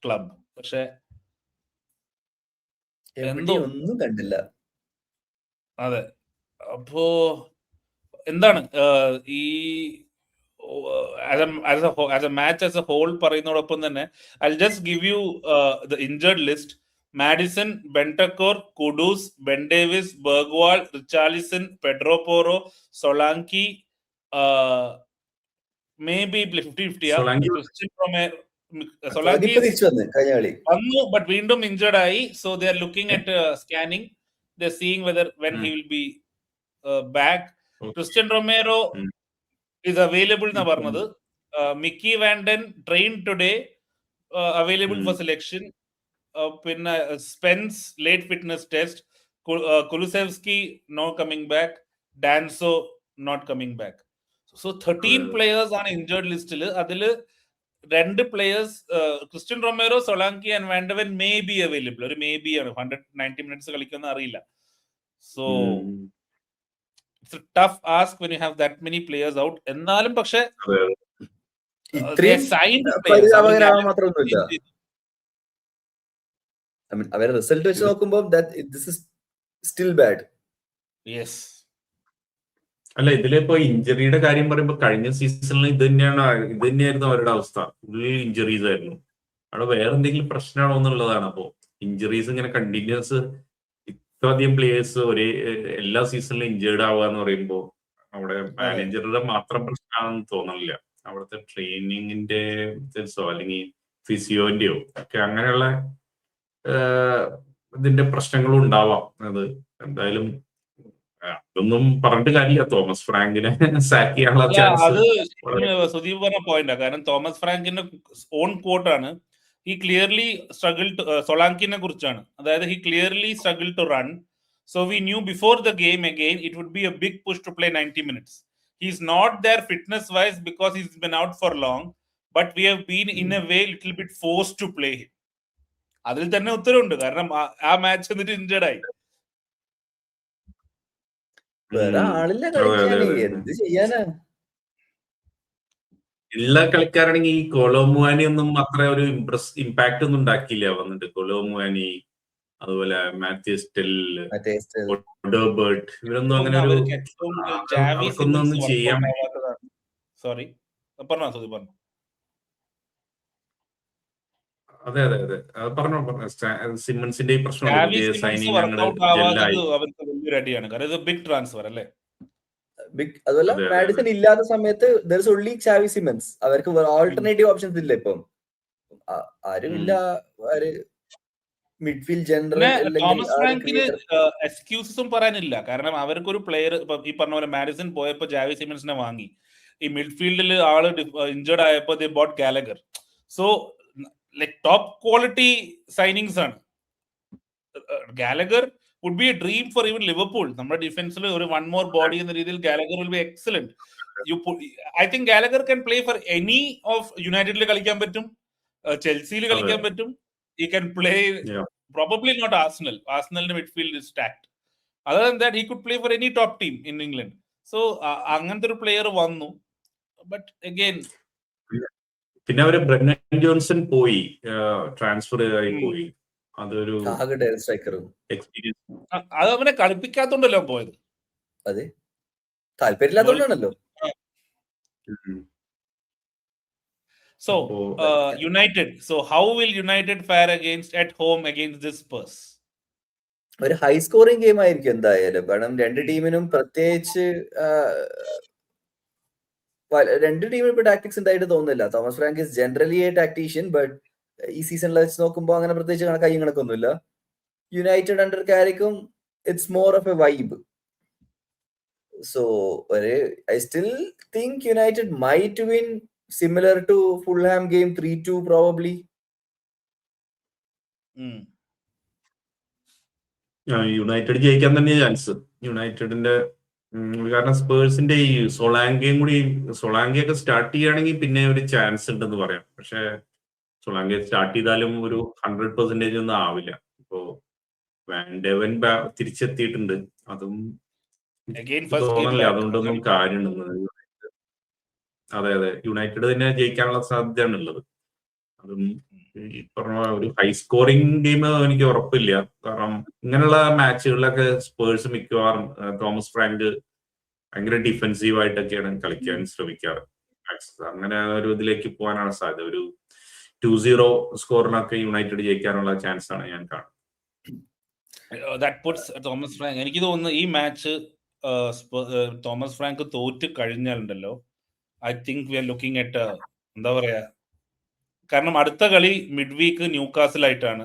club. പക്ഷെ എന്തോ ഒന്നും കണ്ടില്ല. അതെ, അപ്പോ എന്താണ് ഈ as a match as a whole പറയുന്നതോടൊപ്പം തന്നെ I'll just give you the injured list. Madison, Bentancur, Kudus, Ben Davis, Bergwall, Richarlison, Pedro Porro, Solanke, maybe 50-50. Solanke വന്നു ബട്ട് വീണ്ടും ഇഞ്ചേർഡ് ആയി. So they are looking at scanning. They're seeing whether when he will be back. Christian Romero is available na പറഞ്ഞത്. Mickey Van Den trained today, available for selection. പിന്നെ Spence late fitness test, Kulusevski no coming back, Danso not coming back. So 13 players ആണ് injured ലിസ്റ്റിൽ. അതില് 2 players Cristian Romero, Solanke and Van de Ven may be available. ഒരു may be ആണ്, 190 minutes കളിക്കുന്ന അറിയില്ല. So it's a tough ask when you have that many players out. എന്നാലും പക്ഷെ ഇത്രയും പരിതാപകരമാവാൻ മാത്രമൊന്നുമില്ല. അവരെ റിസൾട്ട് വെച്ച് നോക്കുമ്പോൾ this is still bad. Yes. അല്ല, ഇതിലിപ്പോ ഇഞ്ചറിയുടെ കാര്യം പറയുമ്പോൾ കഴിഞ്ഞ സീസണിൽ ഇത് തന്നെയായിരുന്നു അവരുടെ അവസ്ഥ. ഫുൾ ഇഞ്ചറീസ് ആയിരുന്നു. അവിടെ വേറെ എന്തെങ്കിലും പ്രശ്നമാണോ എന്നുള്ളതാണ്. അപ്പോ ഇഞ്ചറീസ് ഇങ്ങനെ കണ്ടിന്യൂസ് ഇത്രയധികം പ്ലേയേഴ്സ് എല്ലാ സീസണിലും ഇഞ്ചേർഡ് ആവുക എന്ന് പറയുമ്പോൾ അവിടെ മാനേജറുടെ മാത്രം പ്രശ്നമാണെന്ന് തോന്നണില്ല. അവിടുത്തെ ട്രെയിനിങ്ങിന്റെ അല്ലെങ്കിൽ ഫിസിയോന്റെയോ ഒക്കെ അങ്ങനെയുള്ള ഇതിന്റെ പ്രശ്നങ്ങളും ഉണ്ടാവാം. അത് എന്തായാലും അതൊന്നും പറഞ്ഞിട്ട് കാര്യമില്ല. തോമസ് ഫ്രാങ്കിനെ സാക്ക് ചെയ്യാനുള്ള ചാൻസ് സുദീപ് പറഞ്ഞ പോയിന്റാ. കാരണം തോമസ് ഫ്രാങ്കിന്റെ ഓൺ കോട്ടാണ്, he clearly struggled to, സൊളാങ്കിനെ കുറിച്ചാണ്. അതായത് he clearly struggled to run. So we knew before the game again it would be a big push to play 90 minutes. He's not there fitness wise because he's been out for long, but we have been in a way little bit forced to play him. അതിൽ തന്നെ ഉത്തരവുണ്ട്. കാരണം ആ match എന്നിട്ട് injured ആയി. വേറെ ആളില്ല കളിക്കാന്, എന്ത് ചെയ്യാനാ? എല്ലാ കളിക്കാരാണെങ്കിൽ ഈ കൊളോമുവാനി ഒന്നും അത്ര ഒരു ഇമ്പാക്ട് ഒന്നും ഉണ്ടാക്കിയില്ല വന്നിട്ട്. കൊളോമുവാനി, അതുപോലെ മാത്യു സ്റ്റെല്ല്, ഓഡോബർട്ട്, ഇവരൊന്നും അങ്ങനെ അവർക്കൊന്നും ചെയ്യാൻ സോറി പറഞ്ഞോ സുദീപ് പറഞ്ഞു. അതെ അതെ അതെ പറഞ്ഞോ. സിമ്മൺസിന്റെ ഈ പ്രശ്നം ബിഗ് ട്രാൻസ്ഫർ അല്ലേ? അതുപോലെ മാഡിസൺ ഇല്ലാത്ത സമയത്ത് there is only Xavi Simons. അവർക്ക് ആൾട്ടർനേറ്റീവ് ഓപ്ഷൻസ് ഇല്ല. ഇപ്പം ആരുമില്ല. മിഡ്ഫീൽഡ് ജനറൽ തോമസ് ഫ്രാങ്കിന് എക്സ്ക്യൂസസും പറയാനില്ല. കാരണം അവർക്കൊരു പ്ലെയർ ഇപ്പൊ ഈ പറഞ്ഞ പോലെ മാഡിസൺ പോയപ്പോ ജാവി സിമൻസിനെ വാങ്ങി. ഈ മിഡ്ഫീൽഡിൽ ആള് ഇഞ്ചേർഡ് ആയപ്പോ they bought Gallagher. So like top quality signings ആണ്. Gallagher would be a dream for even Liverpool. നമ്മുടെ ഡിഫൻസിൽ ഒരു വൺ മോർ ബോഡി എന്ന രീതിയിൽ Gallagher will be excellent. I think Gallagher can play for any of Unitedൽ കളിക്കാൻ പറ്റും, ചെൽസിയിൽ കളിക്കാൻ പറ്റും. He can play probably not Arsenal. Arsenalന്റെ midfield is stacked. Other than that, he could play for any top team in England. So അങ്ങനത്തെ ഒരു player വന്നു. But again, പിന്നെ അവര് ബ്രെന്നൻ Johnson പോയി, ട്രാൻസ്ഫർ ആയി പോയി. അതൊരു എക്സ്പീരിയൻസ്. അത് അവനെ കളിപ്പിക്കാത്തോണ്ടല്ലോ പോയത്. അതെ, താല്പര്യമില്ലാത്തോണ്ടാണല്ലോ. So United. So how will United fare at home against this Spurs? ഒരു ഹൈ സ്കോറിംഗ് ഗെയിം ആയിരിക്കും എന്തായാലും. കാരണം രണ്ട് ടീമിനും പ്രത്യേകിച്ച് രണ്ട് ടീമിനും ഇപ്പൊ ടാക്ടിക്സ് ഉണ്ടായിട്ട് തോന്നുന്നില്ല. Thomas Frank is generally a tactician, but ഈ സീസണിൽ വെച്ച് നോക്കുമ്പോൾ അങ്ങനെ പ്രത്യേകിച്ച് കൈ കണക്കൊന്നുമില്ല. യുണൈറ്റഡ് അണ്ടർ കാരിക്കും it's more of a vibe. So I still think United might win similar to Fulham game 3-2 probably. United ജയിക്കാൻ തന്നെ ചാൻസ് യുണൈറ്റഡിന്റെ. കാരണം സ്പേഴ്സിന്റെ ഈ സൊളാങ്കയൊക്കെ സ്റ്റാർട്ട് ചെയ്യുകയാണെങ്കിൽ പിന്നെ ഒരു ചാൻസ് ഉണ്ടെന്ന് പറയാം. പക്ഷെ സൊളാങ്ക സ്റ്റാർട്ട് ചെയ്താലും ഒരു 100% ഒന്നും ആവില്ല. ഇപ്പോ വാൻഡവൻ തിരിച്ചെത്തിയിട്ടുണ്ട്, അതും തോന്നണില്ല അതുകൊണ്ടൊന്നും കാര്യമുണ്ടെന്ന്. അതെ അതെ, യുണൈറ്റഡ് തന്നെ ജയിക്കാനുള്ള സാധ്യതയാണ് ഉള്ളത്. അതും ഈ പറഞ്ഞ ഒരു ഹൈ സ്കോറിംഗ് ഗെയിം എനിക്ക് ഉറപ്പില്ല. കാരണം ഇങ്ങനെയുള്ള മാച്ചുകളിലൊക്കെ സ്പേഴ്സ് മിക്കവാറും തോമസ് ഫ്രാങ്ക് ഭയങ്കര ഡിഫെൻസീവ് ആയിട്ടൊക്കെയാണ് കളിക്കാൻ ശ്രമിക്കാറ്. അങ്ങനെ ഒരു ഇതിലേക്ക് പോകാനാണ് സാധ്യത. ഒരു 2-0 സ്കോറിനൊക്കെ യുണൈറ്റഡ് ജയിക്കാനുള്ള ചാൻസ് ആണ് ഞാൻ കാണുന്നത്. എനിക്ക് തോന്നുന്നു ഈ മാച്ച് തോമസ് ഫ്രാങ്ക് തോറ്റ് കഴിഞ്ഞാലുണ്ടല്ലോ, I think we are looking at എന്താ പറയാ, കാരണം അടുത്ത കളി മിഡ് വീക്ക് ന്യൂകാസിൽ ആയിട്ടാണ്.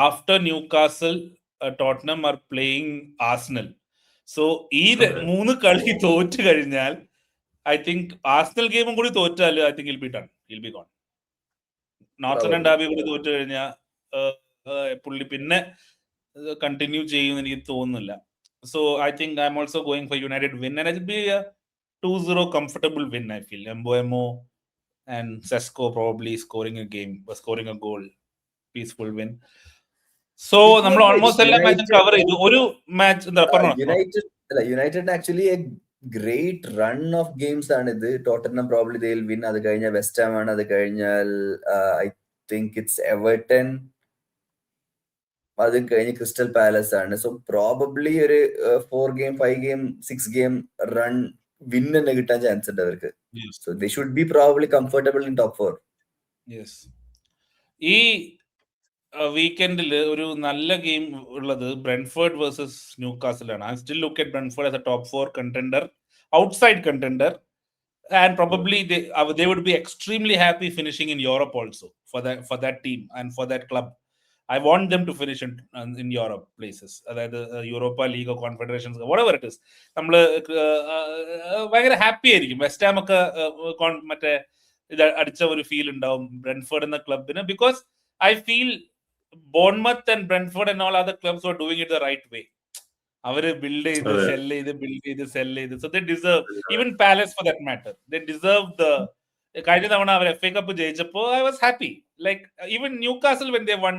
After Newcastle Tottenham are playing Arsenal. So ഈ 3 കളി തോറ്റ് കഴിഞ്ഞാൽ ഐ തിങ്ക് ആർസണൽ ഗെയിമും കൂടി തോറ്റാൽ I think will be gone. North derby കൂടി തോറ്റു കഴിഞ്ഞാൽ പുള്ളി പിന്നെ കണ്ടിന്യൂ ചെയ്യുമെന്ന് എനിക്ക് തോന്നുന്നില്ല. So I think I'm also going for United win and it be a 2-0 comfortable win. I feel Mbeumo and Sesko probably scoring a goal, peaceful win. So നമ്മൾ almost എല്ലാ മാച്ചും കവർ ചെയ്തു. ഒരു match എന്താ പറഞ്ഞോ, United actually A great run off games ആണ് ഇത്. ടോട്ടൻഹം probably they will win. അത് കഴിഞ്ഞാൽ വെസ്റ്റ് ഹാം ആണ്. അത് കഴിഞ്ഞാൽ ഐ തിങ്ക് ഇറ്റ്സ് എവർട്ടൺ. അത് കഴിഞ്ഞ് ക്രിസ്റ്റൽ പാലസ് ആണ്. സോ പ്രോബബ്ലി ഒരു 4 game 5 game 6 game run win തന്നെ കിട്ടാൻ ചാൻസ് ഉണ്ട് അവർക്ക്. So they should be probably comfortable in top 4. ഈ വീക്കെൻഡിൽ ഒരു നല്ല ഗെയിം ഉള്ളത് ബ്രെൻഫോർഡ് വേഴ്സസ് ന്യൂകാസിൽ ആണ്. I still look at Brentford as A top 4 contender, outside contender, and probably they would be extremely happy finishing in Europe also for that team and for that club. I want them to finish in Europe places, അതായത് Europa league, confederations, whatever it is. നമ്മള് ഭയങ്കര happy ആയിരിക്കും. West Ham ഒക്കെ മറ്റേ ഇത് അടിച്ച ഒരു feel ഉണ്ടാവും ബ്രെൻഫോർഡ് എന്ന ക്ലബിന്, because I feel Bournemouth and Brentford and all other clubs were doing it the right way. അവര് ബിൽഡ് ചെയ്ത് സെൽ ചെയ്ത് so they deserve, even Palace for that matter, they deserve the. കഴിഞ്ഞ തവണ അവർ FA cup ജയിച്ചപ്പോ I was happy. Like even Newcastle when they won,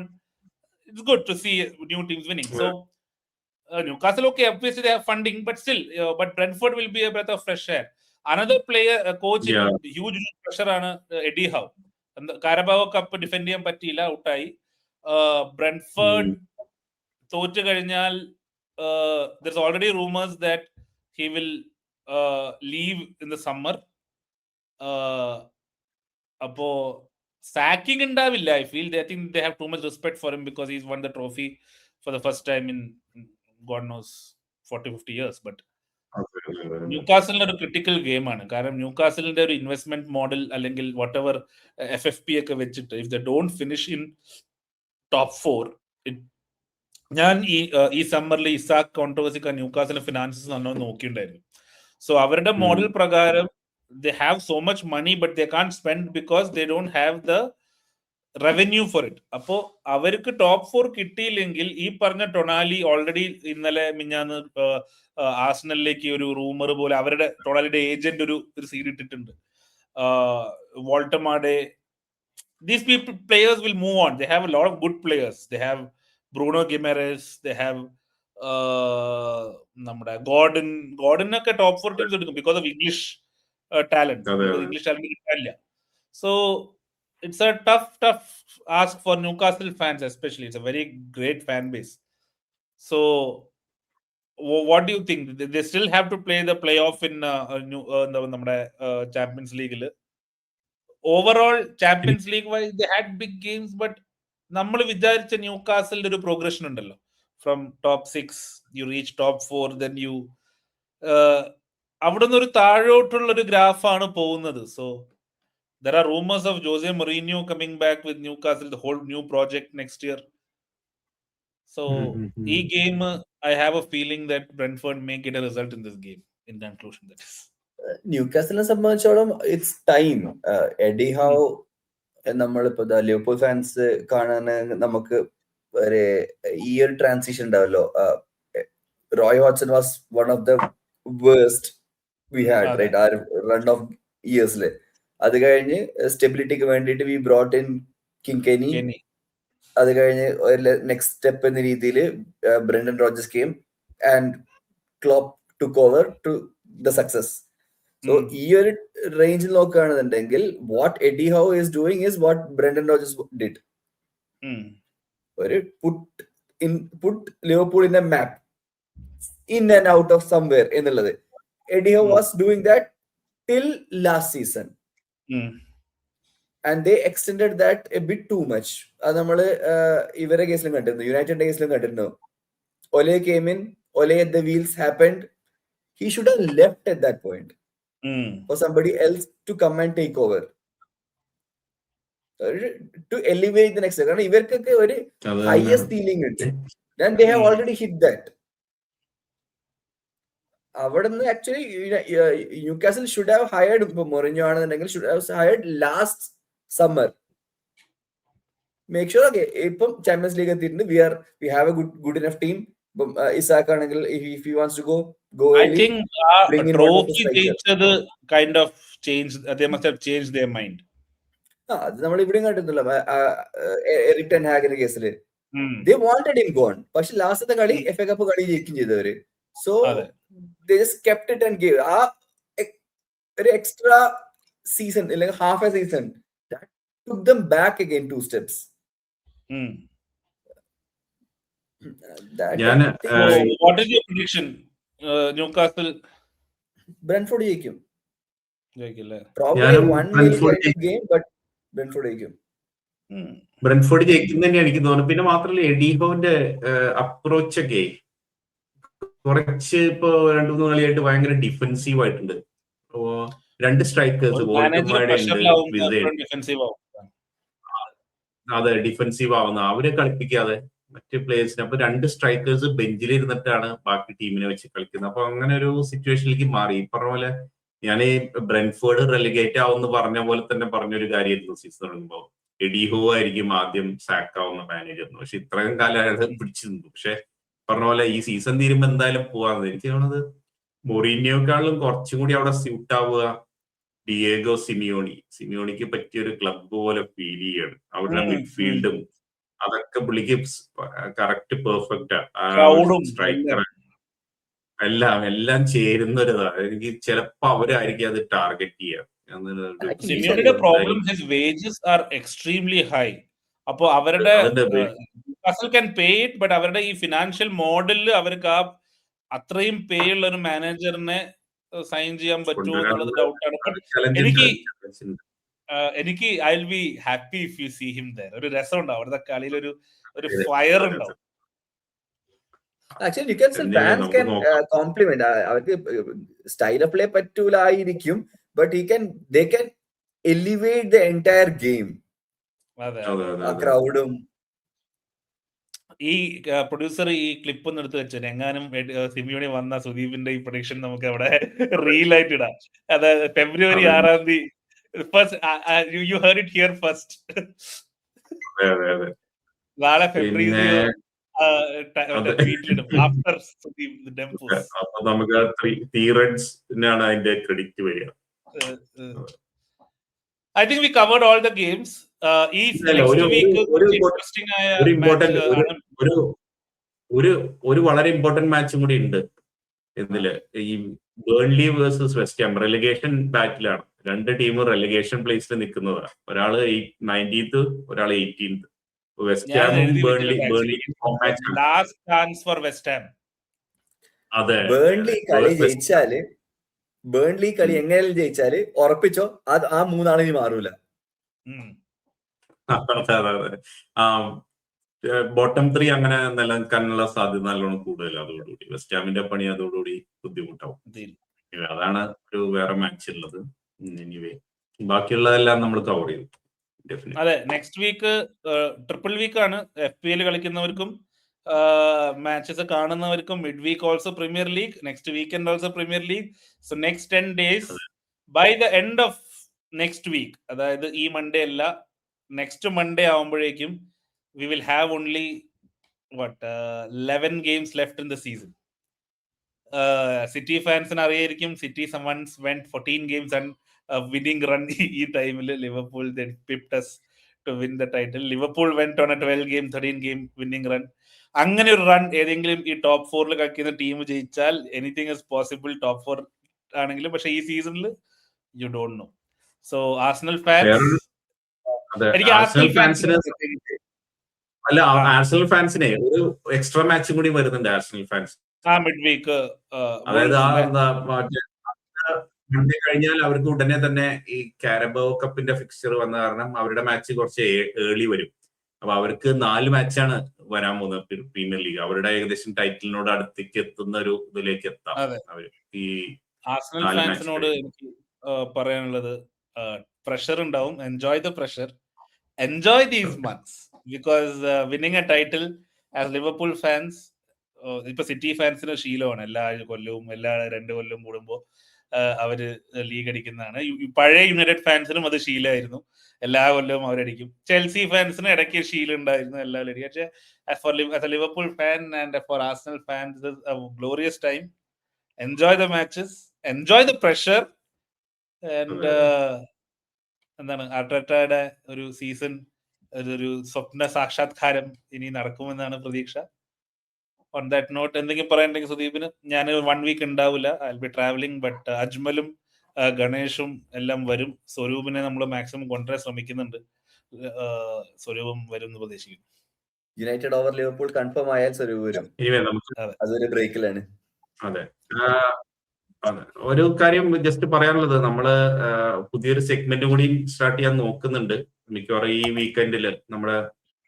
it's good to see new teams winning. So Newcastle, okay, obviously they have funding, but still, but Brentford will be a breath of fresh air. Another player, coach, huge pressure ആണ് Eddie Howe. Carabao cup defend ചെയ്യാൻ പറ്റിയില്ല, ഔട്ടായി. Brentford തോറ്റു കഴിഞ്ഞാൽ there's already rumors that he will leave in the summer. അപ്പോ sacking ഉണ്ടാവില്ല. I feel I think they have too much respect for him because he's won the trophy for the first time in God knows 40-50 years. But ന്യൂകാസലിന്റെ ഒരു critical ഗെയിമാണ്. കാരണം ന്യൂകാസലിന്റെ ഒരു investment model അല്ലെങ്കിൽ whatever FFP ഒക്കെ വെച്ചിട്ട് if they don't finish in top 4, ഞാൻ ഈ സമ്മറിൽ Isaac കോൺട്രവേഴ്സിക്ക് ന്യൂകാസലിന്റെ finances നല്ലോണം നോക്കിയിട്ടുണ്ടായിരുന്നു. സോ അവരുടെ മോഡൽ പ്രകാരം they have so much money but they can't spend because they don't have the revenue for it. അപ്പോ അവർക്ക് ടോപ്പ് 4 കിട്ടിയില്ലെങ്കിൽ ഈ പറഞ്ഞ ടൊണാലി ഓൾറെഡി ഇന്നലെ മിഞ്ഞാന്ന് ആർസണലിലേക്ക് ഒരു റൂമർ പോലെ അവരുടെ ടൊണാലിയുടെ ഏജന്റ് ഒരു സീഡ് ഇട്ടിട്ടുണ്ട്. വോൾട്ടമാഡെ, these people players will move on. They have a lot of good players. They have Bruno Guimaraes, they have നമ്മുടെ ഗോർഡൻ ഒക്കെ ടോപ്പ് 4 ടീംസ് എടുക്കും because of English talent. English talent കിട്ടാനില്ല. So it's a tough ask for Newcastle fans especially. It's a very great fan base. So what do you think? They still have to play the playoff in നമ്മുടെ Champions League. Overall Champions League wise they had big games, but നമ്മൾ വിചാരിച്ച ന്യൂകാസലിന്റെ ഒരു progression ഉണ്ടല്ലോ. From top 6 you reach top 4, then you അവിടെ നിന്ന് ഒരു താഴോട്ടുള്ള ഒരു ഗ്രാഫാണ് പോകുന്നത്. So there are rumors of Jose Mourinho coming back with Newcastle, the whole new project next year. So ഈ game I have a feeling that Brentford may get a result in this game. In conclusion, that is ന്യൂകാസലിനെ സംബന്ധിച്ചോളം it's time. Eddie Howe നമ്മളിപ്പോ Liverpool fans കാണാൻ നമുക്ക് ഒരു ഈ ഒരു transition ഉണ്ടാവല്ലോ. Roy Hodgson was one of the worst we had, right, ആ റൺ ഓഫ് ഇയേഴ്സില്. അത് കഴിഞ്ഞ് സ്റ്റെബിലിറ്റിക്ക് വേണ്ടിയിട്ട് വി ബ്രോട്ട് ഇൻ കിങ്കെനി. അത് കഴിഞ്ഞ് നെക്സ്റ്റ് സ്റ്റെപ്പ് എന്ന രീതിയിൽ Brendan Rodgers came and Klopp took over to the success. So ഈ ഒരു റേഞ്ചിൽ നോക്കുകയാണെന്നുണ്ടെങ്കിൽ what Eddie Howe is doing is what Brendan Rodgers did. ഒരു put Liverpool in a map in and out of somewhere എന്നുള്ളത്. Eddie Howe was doing that till last season. And they extended that a bit too much. അത് നമ്മള് ഇവരുടെ കേസിലും കണ്ടിരുന്നു, യുണൈറ്റഡിന്റെ കേസിലും കണ്ടിരുന്നു. Ole came in, Ole at the wheels happened. He should have left at that point for somebody else to come and take over, to elevate the next. കാരണം ഇവർക്കൊക്കെ ഒരു highest ceiling ഉണ്ട്. Then they have already hit that. അവിടെ നിന്ന് actually Newcastle should have hired, ഇപ്പൊ മൊറിഞ്ഞോ ആണെന്നുണ്ടെങ്കിൽ should have hired last summer. Make sure okay ഇപ്പം champions league എത്തിയിട്ടുണ്ട്. We have A good enough team. ഇപ്പം ഇസാക്ക് ആണെങ്കിൽ if he wants to go I early, think ആ bring in one of the trophy striker. ജയിച്ചത് kind of changed, they must have changed their mind. അത് നമ്മൾ ഇവിടെയും കണ്ടിട്ടുണ്ടല്ലോ Erik ten ഹാഗിന്റെ കേസില്. ഉം. they wanted him gone. പക്ഷെ ലാസ്റ്റത്തെ കളി FA കപ്പ് കളി ജയിക്കുകയും ചെയ്തവര്. സോ അതെ. they just kept it and gave ആ ഒരു എക്സ്ട്രാ സീസൺ അല്ലെങ്കിൽ half A season that took them back again 2 steps. ഉം. That ഞാൻ I think What is your prediction? Newcastle Brentford ജയിക്കും. ജയിക്കില്ലേ? Probably ഞാനും 1-0 ബ്രെൻഫോർഡ് game, but ബ്രെൻഫോർഡ് ജയിക്കും. ഉം. Brentford ജയിക്കും തന്നെ എനിക്ക് തോന്നുന്നു. പിന്നെ മാത്രമല്ല എഡിഹോന്റെ അപ്രോച്ച് ഒക്കെ കുറച്ച് ഇപ്പൊ 2-3 കളിയായിട്ട് ഭയങ്കര ഡിഫെൻസീവ് ആയിട്ടുണ്ട്. അപ്പോ 2 സ്ട്രൈക്കേഴ്സ് വോൾട്ടർമാരുടെ ഉണ്ട്, വിസയുണ്ട്. ഡിഫെൻസീവ് ആവും. അതെ, ഡിഫെൻസീവ് ആവുന്ന അവരെ കളിപ്പിക്കാതെ മറ്റ് പ്ലേയേഴ്സിന്. അപ്പൊ 2 സ്ട്രൈക്കേഴ്സ് ബെഞ്ചിൽ ഇരുന്നിട്ടാണ് ബാക്കി ടീമിനെ വെച്ച് കളിക്കുന്നത്. അപ്പൊ അങ്ങനെ ഒരു സിറ്റുവേഷനിലേക്ക് മാറി. ഈ പറഞ്ഞ പോലെ ഞാൻ ഈ ബ്രെൻഫോർഡ് റെലിഗേറ്റ് ആവുമെന്ന് പറഞ്ഞ പോലെ തന്നെ പറഞ്ഞൊരു കാര്യമായിരുന്നു സീസൺ തുടങ്ങുമ്പോൾ. എഡിഹോ ആയിരിക്കും ആദ്യം സാക്ക് ആവുന്ന മാനേജർ. പക്ഷെ ഇത്രയും കാലം അയാൾ പിടിച്ചു നിന്നു. പക്ഷെ പറഞ്ഞ പോലെ ഈ സീസൺ തീരുമ്പോ എന്തായാലും പോവാന്ന് എനിക്ക് തോന്നുന്നത്. മൊറീനിയോക്കാളും കുറച്ചും കൂടി അവിടെ സ്യൂട്ട് ആവുക ഡിയേഗോ സിമിയോണിക്ക് പറ്റിയൊരു ക്ലബ് പോലെ ഫീൽ ചെയ്യാണ്. അവരുടെ മിഡ്ഫീൽഡും അതൊക്കെ പുള്ളിക്ക് കറക്റ്റ് പെർഫെക്റ്റ്. Crowd-ഉം സ്ട്രൈക്കർ എല്ലാം ചേരുന്ന ഒരു എനിക്ക് ചിലപ്പോ അവരായിരിക്കും അത് ടാർഗറ്റ് ചെയ്യുക. സിമിയോണിയുടെ problem his wages are extremely high. അപ്പൊ അവരുടെ Newcastle can pay it, but അവരുടെ ഈ ഫിനാൻഷ്യൽ മോഡലിൽ അവർക്ക് ആ അത്രയും പേ ഉള്ള ഒരു മാനേജറിനെ സൈൻ ചെയ്യാൻ പറ്റുമോ എന്നുള്ളത് ഡൗട്ടാണ്. എനിക്ക് I will be happy if you see him there. ഒരു രസം ഉണ്ടാവും അവിടുത്തെ കളിയിൽ, ഒരു ഫയർ ഉണ്ടാവും. Actually, Newcastle fans can compliment. അവർക്ക് സ്റ്റൈൽ ഓഫ് പ്ലേ പറ്റൂലായിരിക്കും, but they can elevate the entire game. അതെ, ആ ക്രൗഡും. ഈ പ്രൊഡ്യൂസർ ഈ ക്ലിപ്പ് ഒന്ന് എടുത്ത് വെച്ചു, എങ്ങാനും സിമിയോണി വന്ന സുദീപിന്റെ ഈ പ്രൊഡിക്ഷൻ നമുക്ക് അവിടെ റീലായിട്ട് ഇടാം. അതായത് ഫെബ്രുവരി 6 you heard it here first. നാളെ ഫെബ്രുവരി ആഫ്റ്റർ സുദീപ് ഡെംപൂസ്. അപ്പൊ നമുക്ക് തീറൻസിനാണ് അതിന്റെ ക്രെഡിറ്റ് വരിക. I think we covered all the games. ഈ next week interesting ആയ ഒരു വളരെ ഇമ്പോർട്ടന്റ് മാച്ചും കൂടി ഉണ്ട് ഇതില്. ഈ Burnley versus West Ham relegation ബാറ്റിലാണ്. 2 ടീമും റെലിഗേഷൻ പ്ലേസിൽ നിൽക്കുന്നതാണ്. ഒരാള് 19th, ഒരാള് 18th. വെസ്റ്റ് ഹാമും ബേൺലിക്കും last chance for West Ham. അതെ, ബേൺലി കളി എങ്ങനെയും ജയിച്ചാല് ഉറപ്പിച്ചോ ആ 3 ആളിനി മാറൂല. ബോട്ടം 3 അങ്ങനെ നിലനിൽക്കാനുള്ള സാധ്യത നല്ലോണം കൂടുതൽ. അതോടുകൂടി വെസ്റ്റ് ഹാമിന്റെ പണി അതോടുകൂടി ബുദ്ധിമുട്ടാവും. അതാണ് ഒരു വേറെ മാച്ച് ഉള്ളത്. എനിവേ ബാക്കിയുള്ളതെല്ലാം നമ്മൾ കവർ ചെയ്തു. അതെ, നെക്സ്റ്റ് വീക്ക് ട്രിപ്പിൾ വീക്ക് ആണ്. FPL കളിക്കുന്നവർക്കും മാച്ചസ് കാണുന്നവർക്കും mid week also Premier League, next weekend also Premier League. So next 10 days, by the end of next week, അതായത് ഈ മൺഡേ അല്ല, നെക്സ്റ്റ് മൺഡേ ആവുമ്പോഴേക്കും we will have only 11 games left in the season. City ഫാൻസിന് അറിയായിരിക്കും, City once went 14 games and winning run. ഈ ടൈമിൽ Liverpool then pipped us to win the title. Liverpool went on a 12 game 13 game winning run. അങ്ങനെ ഒരു run ഏതെങ്കിലും ഈ top 4 കളിക്കുന്ന team ജയിച്ചാൽ anything is possible top 4 ആണെങ്കിലും. പക്ഷെ ഈ സീസണിൽ you don't know. So Arsenal fans, എനിക്ക് ആർസണൽ ഫാൻസിനെ ഒരു എക്സ്ട്രാ മാച്ചും കൂടി വരുന്നുണ്ട്. ആർസണൽ ഫാൻസ് മിഡ് വീക്ക്, അതായത് മൺഡേ കഴിഞ്ഞാൽ അവർക്ക് ഉടനെ തന്നെ ഈ കാരബോ കപ്പിന്റെ ഫിക്സ്ചർ വന്ന കാരണം അവരുടെ മാച്ച് കുറച്ച് ഏർലി വരും. അപ്പൊ അവർക്ക് 4 മാച്ചാണ് വരാൻ പോകുന്നത് പ്രീമിയർ ലീഗ്. അവരുടെ ഏകദേശം ടൈറ്റിലിനോട് അടുത്തേക്ക് എത്തുന്ന ഒരു ഇതിലേക്ക് എത്താം. അവര് ഈ ആർസണൽ ഫാൻസിനോട് എനിക്ക് പറയാനുള്ളത്, പ്രഷർ ഉണ്ടാവും. Enjoy the pressure, enjoy these months, because winning A title as Liverpool fans, ഇപ്പൊ സിറ്റി ഫാൻസിന് ശീലമാണ് എല്ലാ കൊല്ലവും, എല്ലാ 2 കൊല്ലവും കൂടുമ്പോൾ അവര് ലീഗ് അടിക്കുന്നതാണ്. പഴയ യുണൈറ്റഡ് ഫാൻസിനും അത് ശീലമായിരുന്നു, എല്ലാ കൊല്ലവും അവരടിക്കും. ചെൽസി ഫാൻസിന് ഇടയ്ക്ക് ശീലം ഉണ്ടായിരുന്നു, എല്ലാവരും അടിക്കും. പക്ഷേ as a Liverpool fan and for Arsenal fans, this is a glorious time. Enjoy the matches, enjoy the pressure, and എന്താണ് അർട്ടറ്റയുടെ ഒരു സീസൺ ഒരു സ്വപ്ന സാക്ഷാത്കാരം ഇനി നടക്കുമെന്നാണ് പ്രതീക്ഷ. ഓൺ ദാറ്റ് നോട്ട് എന്തെങ്കിലും പറയണ്ടെങ്കിൽ സുദീപിന്? ഞാൻ 1 വീക്ക് ഉണ്ടാവില്ല, I will be travelling. But അജ്മലും ഗണേഷും എല്ലാം വരും. സ്വരൂപിനെ നമ്മൾ മാക്സിമം കൊണ്ടുവരാൻ ശ്രമിക്കുന്നുണ്ട്. സ്വരൂപം വരും എന്ന് പ്രതീക്ഷിക്കുന്നു. യുണൈറ്റഡ് ഓവർ ലിവർപൂൾ കൺഫേം ആയാൽ സ്വരൂപ് വരും. അതൊരു ബ്രേക്കിലാണ്. അതെ, അതെ. ഒരു കാര്യം ജസ്റ്റ് പറയാനുള്ളത്, നമ്മള് പുതിയൊരു സെഗ്മെന്റ് കൂടി സ്റ്റാർട്ട് ചെയ്യാൻ നോക്കുന്നുണ്ട്. മിക്കവാറും ഈ വീക്കെൻഡില് നമ്മുടെ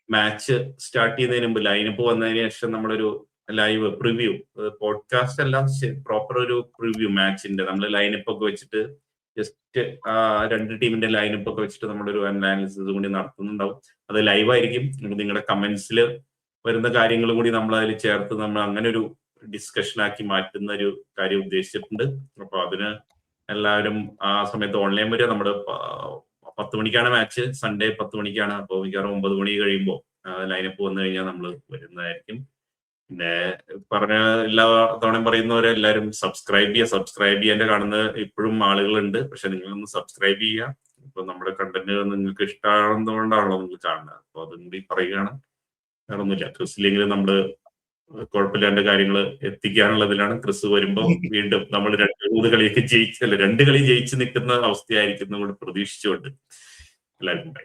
മാച്ച് സ്റ്റാർട്ട് ചെയ്യുന്നതിന് മുമ്പ്, ലൈനപ്പ് വന്നതിന് ശേഷം നമ്മളൊരു ലൈവ് പ്രിവ്യൂ, പോഡ്കാസ്റ്റ് അല്ല, പ്രോപ്പർ ഒരു പ്രിവ്യൂ മാച്ചിന്റെ നമ്മൾ ലൈനപ്പ് ഒക്കെ വെച്ചിട്ട് ജസ്റ്റ് രണ്ട് ടീമിന്റെ ലൈനപ്പ് ഒക്കെ വെച്ചിട്ട് നമ്മളൊരു അനാലിസിസ് കൂടി നടത്തുന്നുണ്ടാവും. അത് ലൈവായിരിക്കും. നിങ്ങളുടെ കമന്റ്സിൽ വരുന്ന കാര്യങ്ങളും കൂടി നമ്മൾ അതിൽ ചേർത്ത് നമ്മൾ അങ്ങനെ ഒരു ഡിസ്കഷൻ ആക്കി മാറ്റുന്ന ഒരു കാര്യം ഉദ്ദേശിച്ചിട്ടുണ്ട്. അപ്പൊ അതിന് എല്ലാവരും ആ സമയത്ത് ഓൺലൈൻ വരിക. നമ്മുടെ 10 മണിക്കാണ് മാച്ച്, സൺഡേ 10 മണിക്കാണ്. അപ്പോൾ മിക്കവാറും 9 മണി കഴിയുമ്പോൾ ലൈനപ്പ് വന്നു കഴിഞ്ഞാൽ നമ്മൾ വരുന്നതായിരിക്കും. പിന്നെ പറഞ്ഞ എല്ലാ തവണയും പറയുന്നവരെല്ലാവരും സബ്സ്ക്രൈബ് ചെയ്യാൻ കാണുന്ന ഇപ്പോഴും ആളുകളുണ്ട്. പക്ഷെ നിങ്ങളൊന്ന് സബ്സ്ക്രൈബ് ചെയ്യുക. ഇപ്പൊ നമ്മുടെ കണ്ടന്റ് നിങ്ങൾക്ക് ഇഷ്ടമാണെന്നുകൊണ്ടാണല്ലോ നിങ്ങൾ കാണുന്നത്. അപ്പൊ അതും കൂടി പറയുകയാണ്. വേറെ ഒന്നുമില്ല. ക്രിസിലെങ്കിലും നമ്മള് കുഴപ്പമില്ലാണ്ട് കാര്യങ്ങൾ എത്തിക്കാനുള്ളതിലാണ്. ക്രിസ് വരുമ്പോ വീണ്ടും നമ്മൾ 2 കളിയൊക്കെ 2 കളി ജയിച്ച് നിൽക്കുന്ന അവസ്ഥയായിരിക്കും നമ്മൾ പ്രതീക്ഷിച്ചുകൊണ്ട് എല്ലാവർക്കും ബൈ.